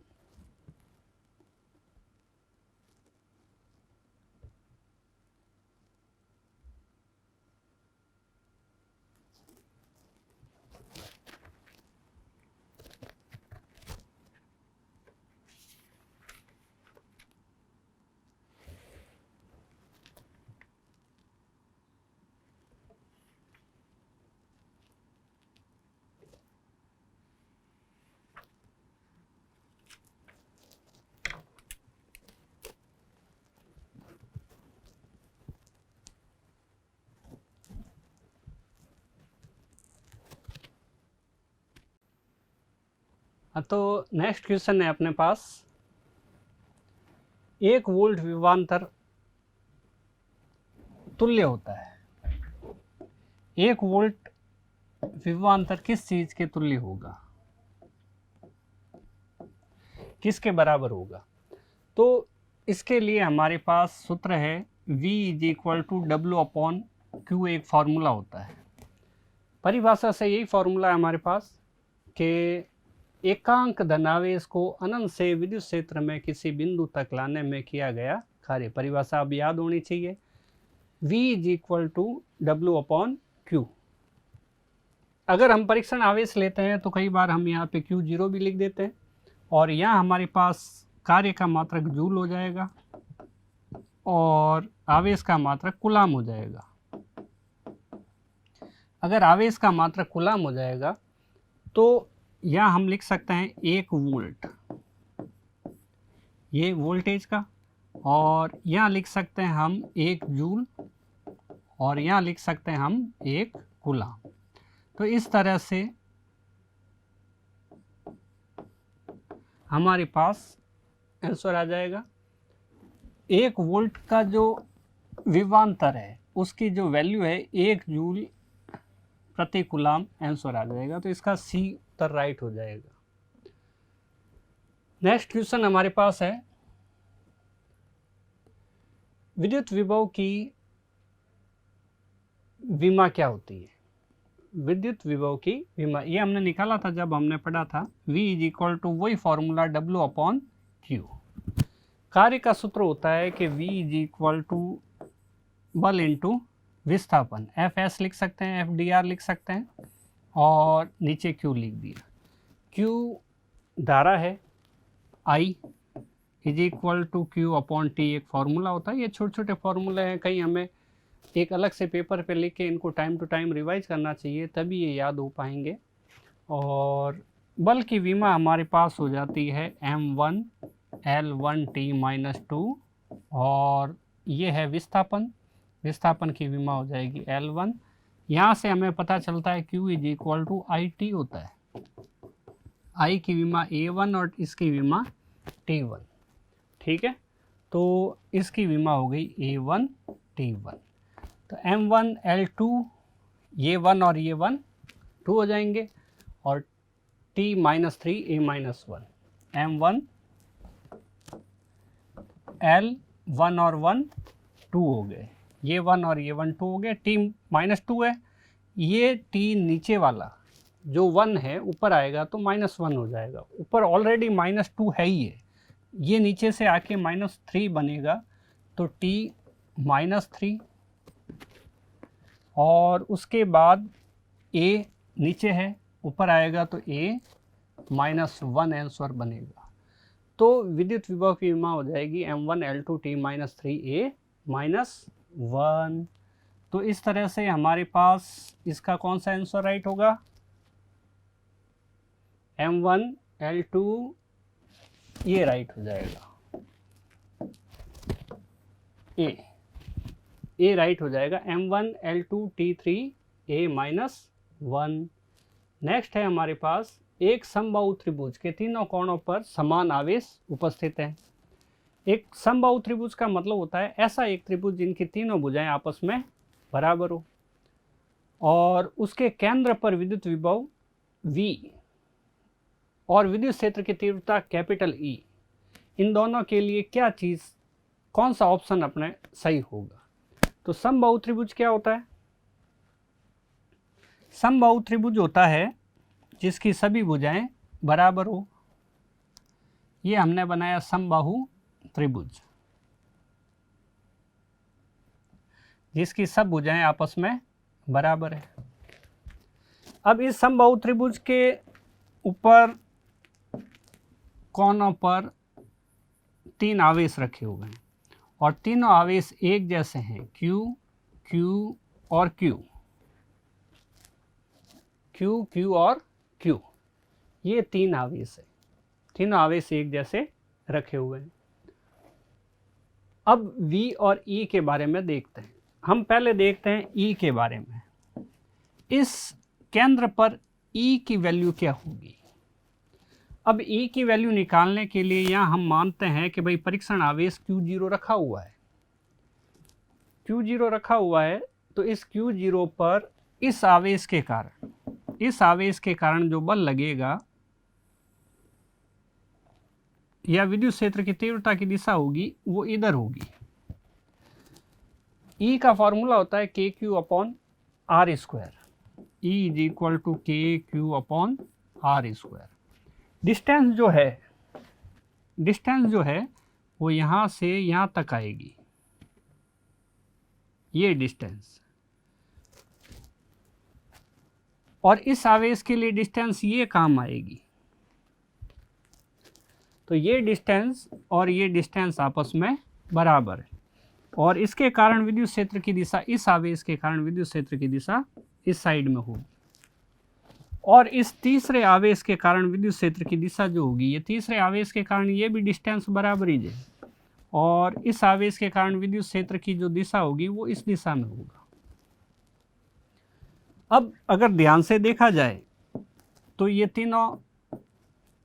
तो नेक्स्ट क्वेश्चन है अपने पास, 1 वोल्ट विभवांतर तुल्य होता है। 1 वोल्ट विभवांतर किस चीज के तुल्य होगा, किसके बराबर होगा? तो इसके लिए हमारे पास सूत्र है V = W/Q, एक फार्मूला होता है। परिभाषा से यही फार्मूला है हमारे पास कि एकांक धनावेश को अनंत से विद्युत क्षेत्र में किसी बिंदु तक लाने में किया गया कार्य। परिभाषा अब याद होनी चाहिए, V = W/Q। अगर हम परीक्षण आवेश लेते हैं तो कई बार हम यहाँ पे Q0 भी लिख देते हैं, और यहाँ हमारे पास कार्य का मात्रक जूल हो जाएगा और आवेश का मात्रक कूलाम हो जाएगा। अगर आवेश का मात्रक कूलाम हो जाएगा तो यहाँ हम लिख सकते हैं 1 वोल्ट, ये वोल्टेज का, और यहाँ लिख सकते हैं हम 1 जूल, और यहाँ लिख सकते हैं हम 1 कूलाम। तो इस तरह से हमारे पास आंसर आ जाएगा। 1 वोल्ट का जो विभवांतर है उसकी जो वैल्यू है 1 जूल प्रति कूलाम, आंसर आ जाएगा। तो इसका सी उत्तर राइट हो जाएगा। नेक्स्ट क्वेश्चन हमारे पास है, विद्युत विभव की विमा क्या होती है? विद्युत विभव की विमा ये हमने निकाला था जब हमने पढ़ा था V = वही फॉर्मूला W/Q। कार्य का सूत्र होता है कि V = बल इंटू विस्थापन, Fs लिख सकते हैं, FDR लिख सकते हैं, और नीचे Q लिख दिया। Q धारा है, I = Q/T एक फार्मूला होता है। ये छोटे छोटे फार्मूले हैं, कहीं हमें एक अलग से पेपर पे लिख के इनको टाइम टू टाइम रिवाइज करना चाहिए, तभी ये याद हो पाएंगे। और बल की विमा हमारे पास हो जाती है M1 L1T-2, और ये है विस्थापन, विस्थापन की विमा हो जाएगी L1। यहाँ से हमें पता चलता है Q = IT होता है, I की विमा A1 और इसकी विमा T1। ठीक है, तो इसकी विमा हो गई A1 T1। तो M1 L2, ये 1 और ये 1 2 हो जाएंगे और t minus 3 a minus 1, m1 l 1 और 1 2 हो गए, ये 1 और ये 1 2 हो गए, t माइनस 2 है, ये t नीचे वाला जो 1 है ऊपर आएगा तो माइनस 1 हो जाएगा, ऊपर ऑलरेडी माइनस 2 है ही है, ये नीचे से आके माइनस 3 बनेगा तो t माइनस 3 और उसके बाद a नीचे है ऊपर आएगा तो a माइनस 1 आंसर बनेगा। तो विद्युत विभव की विमा हो जाएगी m1 L2 t minus 3a minus 1। तो इस तरह से हमारे पास इसका कौन सा आंसर राइट होगा, m1 L2 ये राइट हो जाएगा, ए राइट हो जाएगा, m1 L2 t3 a minus 1। Next है हमारे पास एक समबाहु त्रिभुज के तीनों कोणों पर समान आवेश उपस्थित है। एक समबाहु त्रिभुज का मतलब होता है ऐसा एक त्रिभुज जिनकी तीनों भुजाएं आपस में बराबर हो और उसके केंद्र पर विद्युत विभव V और विद्युत क्षेत्र की तीव्रता कैपिटल E, इन दोनों के लिए क्या चीज़, कौन सा ऑप्शन अपने सही होगा। तो समबाहु त्रिभुज क्या होता है, समबाहु त्रिभुज होता है जिसकी सभी भुजाएं बराबर हो, ये हमने बनाया समबाहु त्रिभुज जिसकी सब भुजाएं आपस में बराबर है। अब इस समबाहु त्रिभुज के ऊपर कोनों पर 3 आवेश रखे हुए हैं और तीनों आवेश एक जैसे हैं, Q, Q और Q, Q, Q और Q, ये 3 आवेश है, तीनों आवेश एक जैसे रखे हुए हैं। अब V और E के बारे में देखते हैं। हम पहले देखते हैं E के बारे में। इस केंद्र पर E की वैल्यू क्या होगी। अब E की वैल्यू निकालने के लिए यहाँ हम मानते हैं कि भाई परीक्षण आवेश Q0 रखा हुआ है, Q0 रखा हुआ है, तो इस Q0 पर इस आवेश के कारण जो बल लगेगा या विद्युत क्षेत्र की तीव्रता की दिशा होगी वो इधर होगी। E का फॉर्मूला होता है KQ upon R square, E is equal to KQ upon R square. Distance जो है वो यहाँ से यहाँ तक आएगी, ये डिस्टेंस, और इस आवेश के लिए डिस्टेंस ये काम आएगी। तो ये डिस्टेंस और ये डिस्टेंस आपस में बराबर है और इसके कारण विद्युत क्षेत्र की दिशा, इस आवेश के कारण विद्युत क्षेत्र की दिशा इस साइड में होगी और इस तीसरे आवेश के कारण विद्युत क्षेत्र की दिशा जो होगी, ये तीसरे आवेश के कारण ये भी डिस्टेंस बराबर ही है और इस आवेश के कारण विद्युत क्षेत्र की जो दिशा होगी वो इस दिशा में होगा। अब अगर ध्यान से देखा जाए तो ये तीनों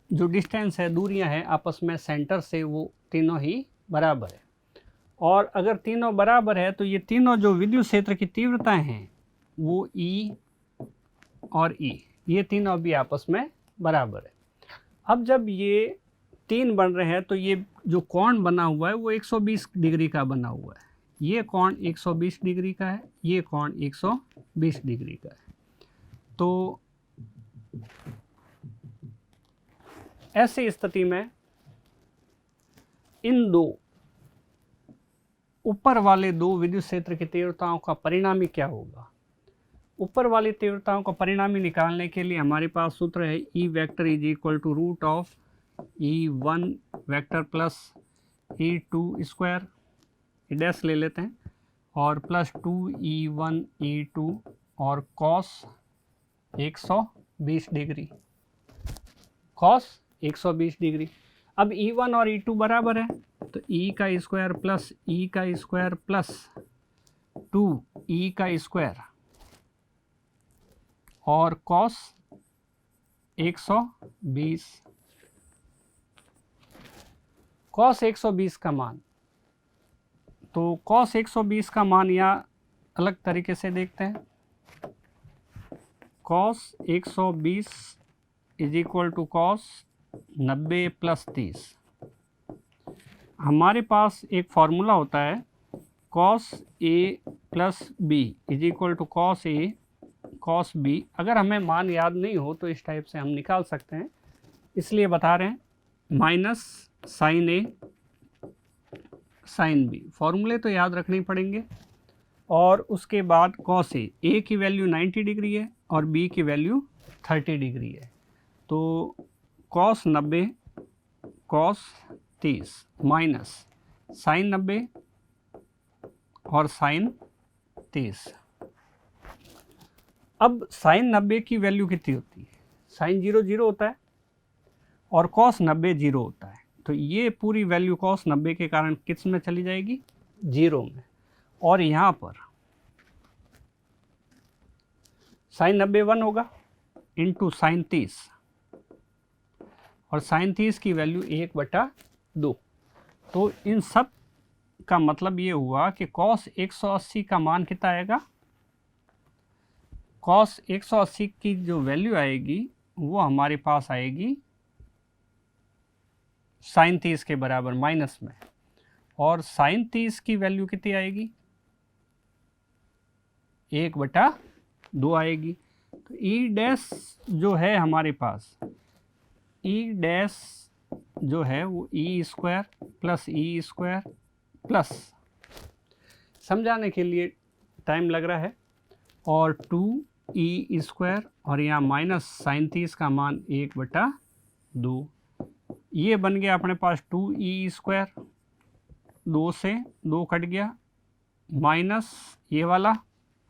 जो डिस्टेंस है, दूरियां हैं आपस में सेंटर से, वो तीनों ही बराबर है और अगर तीनों बराबर है तो ये तीनों जो विद्युत क्षेत्र की तीव्रताएं हैं वो E और E, ये तीनों भी आपस में बराबर है। अब जब ये 3 बन रहे हैं तो ये जो कोण बना हुआ है वो 120 डिग्री का बना हुआ है, ये कोण 120 डिग्री का है, ये कोण 120 डिग्री का है। तो ऐसी स्थिति में इन दो ऊपर वाले दो विद्युत क्षेत्र की तीव्रताओं का परिणामी क्या होगा। ऊपर वाली तीव्रताओं का परिणामी निकालने के लिए हमारे पास सूत्र है E vector is equal to root of E1 vector plus E2 square, dash ले लेते हैं, और प्लस 2E1 E2 और कॉस 120 डिग्री, कॉस 120 डिग्री। अब E1 और E2 बराबर है तो E का स्क्वायर प्लस E का स्क्वायर प्लस 2E का स्क्वायर और कॉस 120, कॉस 120 का मान, तो कॉस 120 का मान या अलग तरीके से देखते हैं, cos 120 is equal to cos 90 plus 30। हमारे पास एक फॉर्मूला होता है cos A plus B is equal to cos A cos B. अगर हमें मान याद नहीं हो तो इस टाइप से हम निकाल सकते हैं, इसलिए बता रहे हैं माइनस साइन ए साइन बी। फॉर्मूले तो याद रखने पड़ेंगे। और उसके बाद कॉस ए की वैल्यू 90 डिग्री है और बी की वैल्यू 30 डिग्री है, तो कॉस 90 कॉस 30 माइनस साइन 90 और साइन 30। अब साइन 90 की वैल्यू कितनी होती है? साइन 0 होता है और कॉस 90 0 होता है, तो ये पूरी वैल्यू कॉस 90 के कारण किस में चली जाएगी? 0 में। और यहाँ पर साइन 90 1 होगा इंटू साइन 30, और साइन 30 की वैल्यू 1/2। तो इन सब का मतलब ये हुआ कि कॉस 180 का मान कितना आएगा? कॉस 180 की जो वैल्यू आएगी वो हमारे पास आएगी साइन 30 के बराबर माइनस में, और साइन 30 की वैल्यू कितनी आएगी? 1/2 आएगी। तो ई डैश जो है हमारे पास, ई डैश जो है वो E square plus E square plus, समझाने के लिए टाइम लग रहा है, और 2e स्क्वायर और यहाँ माइनस साइन 30 का मान 1/2। ये बन गया अपने पास 2e स्क्वायर, 2 से 2 कट गया, माइनस ये वाला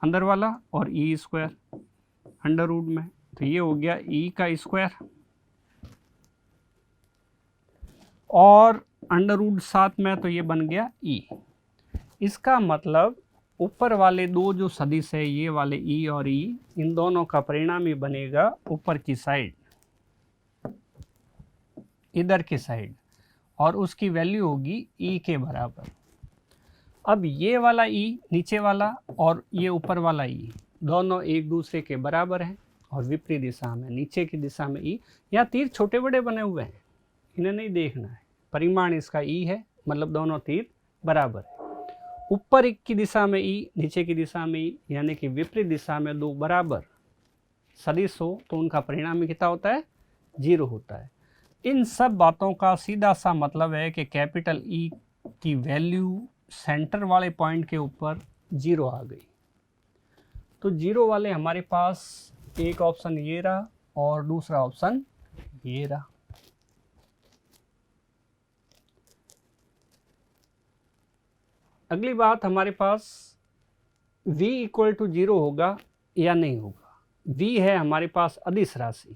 अंदर वाला और e स्क्वायर अंडर रूट में, तो ये हो गया e का स्क्वायर और अंडर रूट साथ में, तो ये बन गया e। इसका मतलब ऊपर वाले दो जो सदिश है, ये वाले e और e, इन दोनों का परिणाम ही बनेगा ऊपर की साइड, इधर की साइड, और उसकी वैल्यू होगी e के बराबर। अब ये वाला e नीचे वाला और ये ऊपर वाला e दोनों एक दूसरे के बराबर हैं और विपरीत दिशा में, नीचे की दिशा में e। यहाँ तीर छोटे बड़े बने हुए हैं, इन्हें नहीं देखना है, परिमाण इसका e है, मतलब दोनों तीर बराबर है। ऊपर एक की दिशा में e, नीचे की दिशा में e, यानी कि विपरीत दिशा में दो बराबर सदिश हो तो उनका परिणाम ही कितना होता है? 0 होता है। इन सब बातों का सीधा सा मतलब है कि कैपिटल E की वैल्यू सेंटर वाले पॉइंट के ऊपर 0 आ गई। तो 0 वाले हमारे पास एक ऑप्शन ये रहा और दूसरा ऑप्शन ये रहा। अगली बात हमारे पास v = 0 होगा या नहीं होगा। v है हमारे पास अदिश राशि,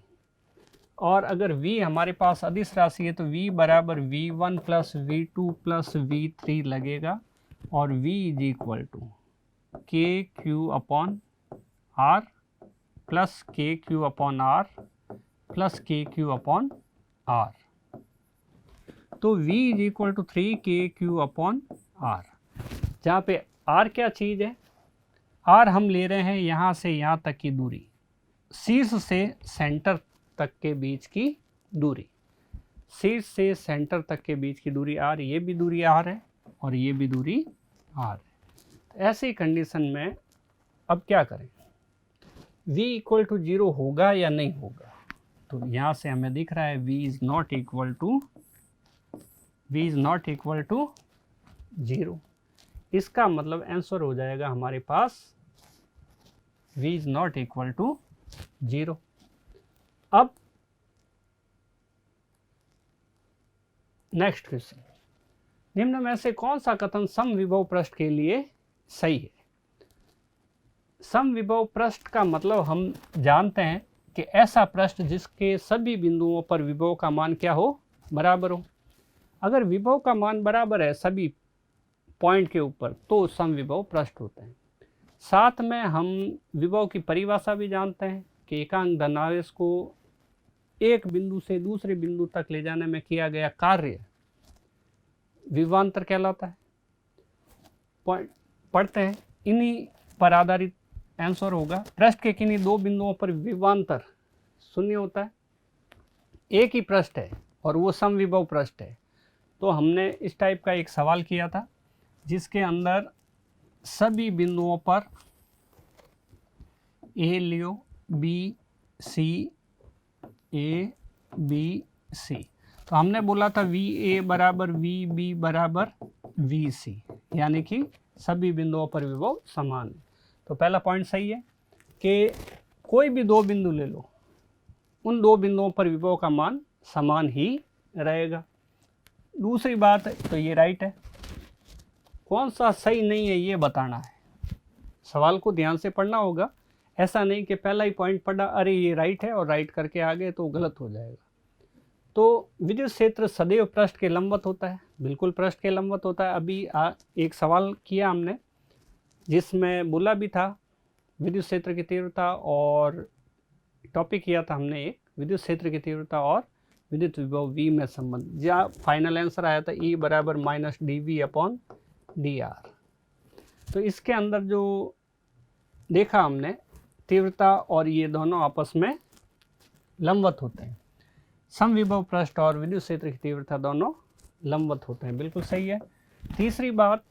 और अगर v हमारे पास अदिश राशि है तो v बराबर v1 plus v2 plus v3 लगेगा, और v = kq/r plus kq/r plus kq/r। तो v = 3kq/r, जहाँ पे r क्या चीज़ है? r हम ले रहे हैं यहाँ से यहाँ तक की दूरी, शीर्ष से सेंटर तक के बीच की दूरी, शीर्ष से सेंटर तक के बीच की दूरी r, ये भी दूरी r है और ये भी दूरी r है। तो ऐसी कंडीशन में अब क्या करें? v = 0 होगा या नहीं होगा? तो यहाँ से हमें दिख रहा है v is not equal to 0। इसका मतलब आंसर हो जाएगा हमारे पास v is not equal to 0। अब नेक्स्ट क्वेश्चन, निम्न में से कौन सा कथन समविभव पृष्ठ के लिए सही है? समविभव पृष्ठ का मतलब हम जानते हैं कि ऐसा पृष्ठ जिसके सभी बिंदुओं पर विभव का मान क्या हो? बराबर हो। अगर विभव का मान बराबर है सभी पॉइंट के ऊपर तो समविभव पृष्ठ होते हैं। साथ में हम विभव की परिभाषा भी जानते हैं कि एकांक धनावेश को एक बिंदु से दूसरे बिंदु तक ले जाने में किया गया कार्य विभवांतर कहलाता है। पढ़ते हैं, इन्हीं पर आधारित आंसर होगा पृष्ठ के किन्हीं दो बिंदुओं पर विभवांतर शून्य होता है। एक ही पृष्ठ है और वो समविभव पृष्ठ है। तो हमने इस टाइप का एक सवाल किया था जिसके अंदर सभी बिंदुओं पर ए लियो, B C, A B C, तो हमने बोला था वी ए बराबर वी बी बराबर वी सी, यानी कि सभी बिंदुओं पर विभव समान है। तो पहला पॉइंट सही है कि कोई भी दो बिंदु ले लो, उन दो बिंदुओं पर विभव का मान समान ही रहेगा। दूसरी बात है तो ये राइट है। कौन सा सही नहीं है ये बताना है, सवाल को ध्यान से पढ़ना होगा। ऐसा नहीं कि पहला ही पॉइंट पढ़ा अरे ये राइट है और राइट करके आगे तो गलत हो जाएगा। तो विद्युत क्षेत्र सदैव पृष्ठ के लंबवत होता है, बिल्कुल पृष्ठ के लंबवत होता है। अभी एक सवाल किया हमने जिसमें बोला भी था विद्युत क्षेत्र की तीव्रता, और टॉपिक किया था हमने एक विद्युत क्षेत्र की तीव्रता और विद्युत विभव V में संबंध, जहाँ फाइनल आंसर आया था E बराबर माइनस dV/dr। तो इसके अंदर जो देखा हमने तीव्रता और ये दोनों आपस में लंबवत होते हैं। समविभव पृष्ठ और विद्युत क्षेत्र की तीव्रता दोनों लंबवत होते हैं, बिल्कुल सही है। तीसरी बात,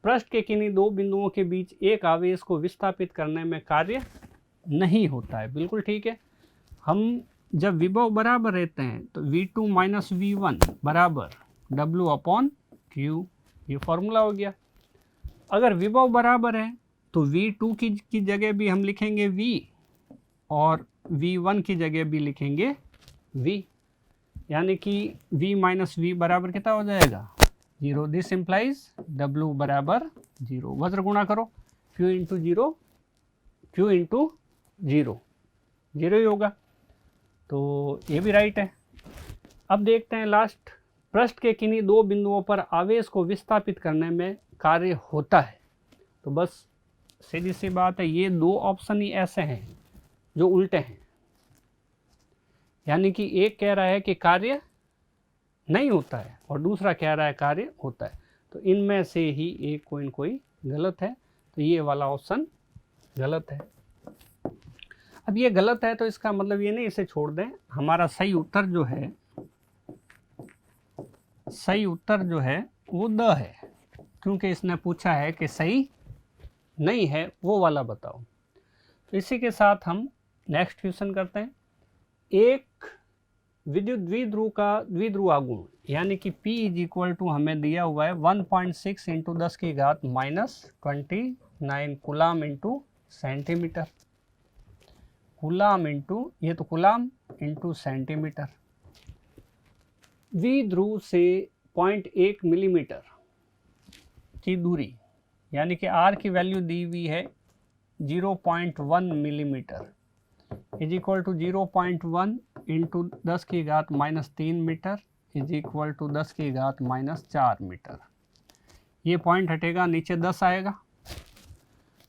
पृष्ठ के किन्हीं दो बिंदुओं के बीच एक आवेश को विस्थापित करने में कार्य नहीं होता है, बिल्कुल ठीक है। हम जब विभव बराबर रहते हैं तो V2 माइनस V1 बराबर W/Q, ये फॉर्मूला हो गया। अगर विभव बराबर है तो V2 की जगह भी हम लिखेंगे V और V1 की जगह भी लिखेंगे V, यानी कि V माइनस V बराबर कितना हो जाएगा 0। दिस इम्प्लाइज W बराबर 0। वज्र गुणा करो Q इंटू 0, Q इंटू 0 ही होगा, तो ये भी राइट है। अब देखते हैं लास्ट, पृष्ठ के किन्हीं दो बिंदुओं पर आवेश को विस्थापित करने में कार्य होता है। तो बस सीधी सी बात है, ये दो ऑप्शन ही ऐसे हैं जो उल्टे हैं, यानी कि एक कह रहा है कि कार्य नहीं होता है और दूसरा कह रहा है कार्य होता है। तो इनमें से ही एक कोई गलत है, तो ये वाला ऑप्शन गलत है। अब ये गलत है तो इसका मतलब ये नहीं इसे छोड़ दें। हमारा सही उत्तर जो है वो द है, क्योंकि इसने पूछा है कि सही नहीं है वो वाला बताओ। तो इसी के साथ हम नेक्स्ट क्वेश्चन करते हैं। एक विद्युत द्विध्रुव का द्विध्रुव आघूर्ण, यानी कि P इज इक्वल टू हमें दिया हुआ है 1.6 इंटू 10 की घात -29 coulomb into centimetre. Coulomb into, ये तो कूलाम इंटू सेंटीमीटर। द्विध्रुव से 0.1 मिलीमीटर की दूरी, यानी कि R की वैल्यू दी हुई है 0.1 millimetre, is equal to 0.1 into 10 की घात -3 मीटर इज इक्वल टू 10 की घात -4 मीटर। ये पॉइंट हटेगा, नीचे 10 आएगा,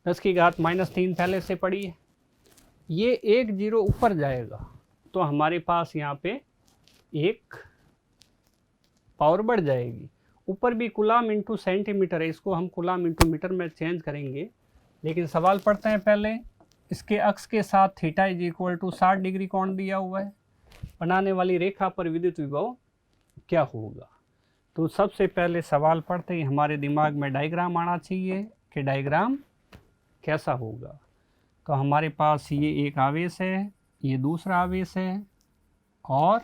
10 की घात -3 पहले से पड़ी है। ये एक जीरो ऊपर जाएगा तो हमारे पास यहाँ पे एक पावर बढ़ जाएगी। ऊपर भी कूलाम इंटू सेंटीमीटर है, इसको हम कूलाम इंटू मीटर में चेंज करेंगे। लेकिन सवाल पढ़ते हैं पहले, इसके अक्ष के साथ theta is equal to 60 degree कोण दिया हुआ है। बनाने वाली रेखा पर विद्युत विभव क्या होगा। तो सबसे पहले सवाल पढ़ते ही हमारे दिमाग में डायग्राम आना चाहिए कि डायग्राम कैसा होगा। तो हमारे पास ये एक आवेश है, ये दूसरा आवेश है और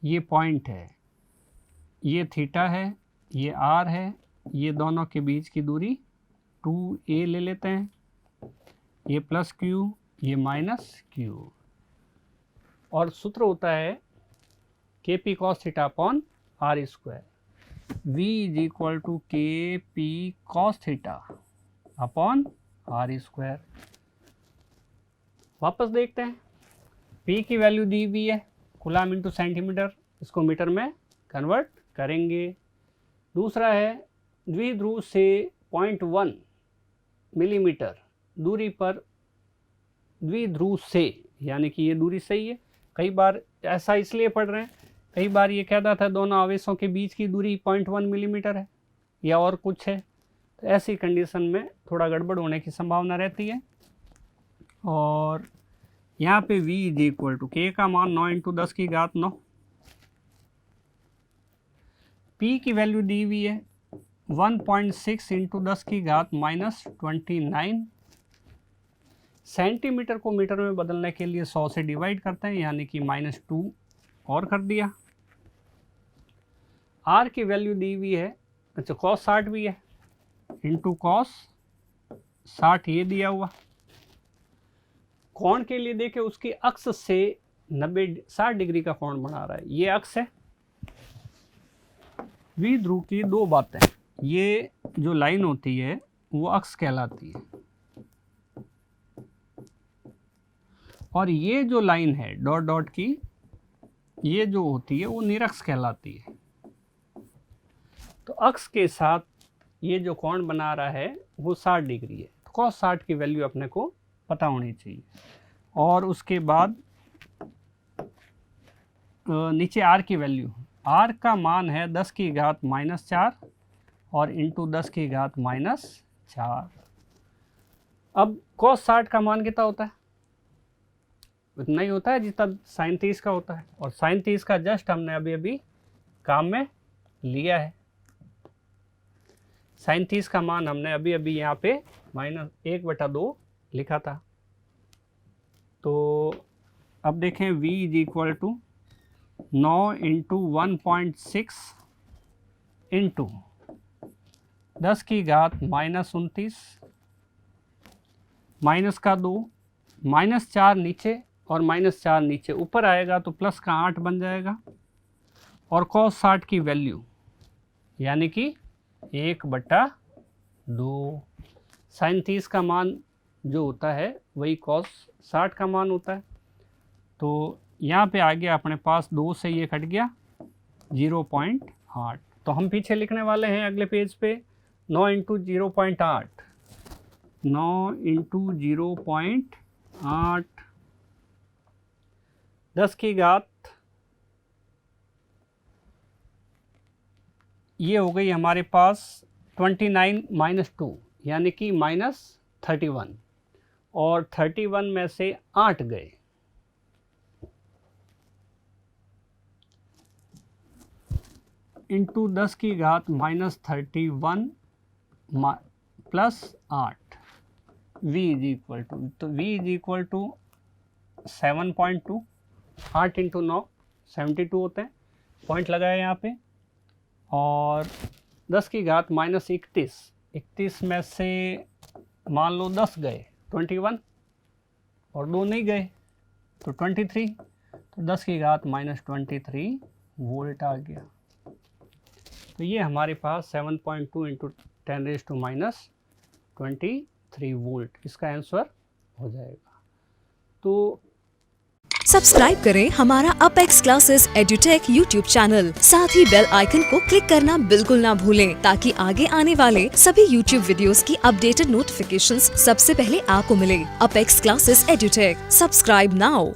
ये पॉइंट है, ये थीटा है, ये R है, ये दोनों के बीच की दूरी 2a ले लेते हैं, ये प्लस Q, ये माइनस Q, और सूत्र होता है KP cos theta upon R square. V is equal to KP cos theta upon R square. वापस देखते हैं, P की वैल्यू दी हुई है कूलाम इंटू सेंटीमीटर, इसको मीटर में कन्वर्ट करेंगे। दूसरा है द्विध्रुव से 0.1 मिलीमीटर दूरी पर द्विध्रुव से, यानी कि ये दूरी सही है। कई बार ऐसा इसलिए पढ़ रहे हैं, कई बार ये कहता था दोनों आवेशों के बीच की दूरी 0.1 मिलीमीटर है या और कुछ है, तो ऐसी कंडीशन में थोड़ा गड़बड़ होने की संभावना रहती है। और यहाँ पे v is equal to k का मान 9 इंटू 10 की घात 9, p की वैल्यू दी हुई है 1.6 इंटू 10 की घात -29, सेंटीमीटर को मीटर में बदलने के लिए 100 से डिवाइड करते हैं, यानी कि -2 और कर दिया। r की वैल्यू दी हुई है, अच्छा cos 60 भी है, इंटू cos 60 ये दिया हुआ। कोण के लिए देखें, उसकी अक्ष से 60 डिग्री का कोण बना रहा है, ये अक्ष है। द्विध्रुव की दो बातें, ये जो लाइन होती है वो अक्ष कहलाती है, और ये जो लाइन है डॉट डॉट की, ये जो होती है वो निरक्ष कहलाती है। तो अक्ष के साथ ये जो कोण बना रहा है वो 60 डिग्री है, तो cos 60 की वैल्यू अपने को पता होनी चाहिए। और उसके बाद नीचे r की वैल्यू, r का मान है 10 की घात -4 और इंटू 10 की घात -4। अब cos 60 का मान कितना होता है? उतना ही होता है जितना sin 30 का होता है, और sin 30 का जस्ट हमने अभी अभी काम में लिया है। sin 30 का मान हमने अभी अभी यहाँ पे -1/2 लिखा था। तो अब देखें v is equal to 9 into 1.6 into 10 की घात -29, माइनस का 2, -4 नीचे और -4 नीचे, ऊपर आएगा तो प्लस का 8 बन जाएगा, और cos 60 की वैल्यू यानी कि 1/2। sin 30 का मान जो होता है वही cos 60 का मान होता है। तो यहाँ पे आ गया अपने पास 2 से ये कट गया 0.8। तो हम पीछे लिखने वाले हैं अगले पेज पे 9 इंटू 0.8, 9 इंटू 0.8, 10 की घात, ये हो गई हमारे पास 29 - 2 यानी कि -31, और 31 में से 8 गए, इंटू 10 की घात -31 plus 8, v is equal to, तो v is equal to 7.2, 8 into 9 72 होते हैं, पॉइंट लगाया यहाँ पे। और 10 की घात -31, 31 में से मान लो 10 गए 21, और 2 नहीं गए तो 23, तो 10 की घात -23 वोल्ट आ गया। तो ये हमारे पास 7.2 इंटू 10⁻23 वोल्ट इसका आंसर हो जाएगा। तो सब्सक्राइब करें हमारा apex classes edutech YouTube channel, साथ ही बेल आइकन को क्लिक करना बिल्कुल ना भूलें, ताकि आगे आने वाले सभी यूट्यूब वीडियोस की अपडेटेड नोटिफिकेशंस सबसे पहले आपको मिले। Apex classes edutech, subscribe now.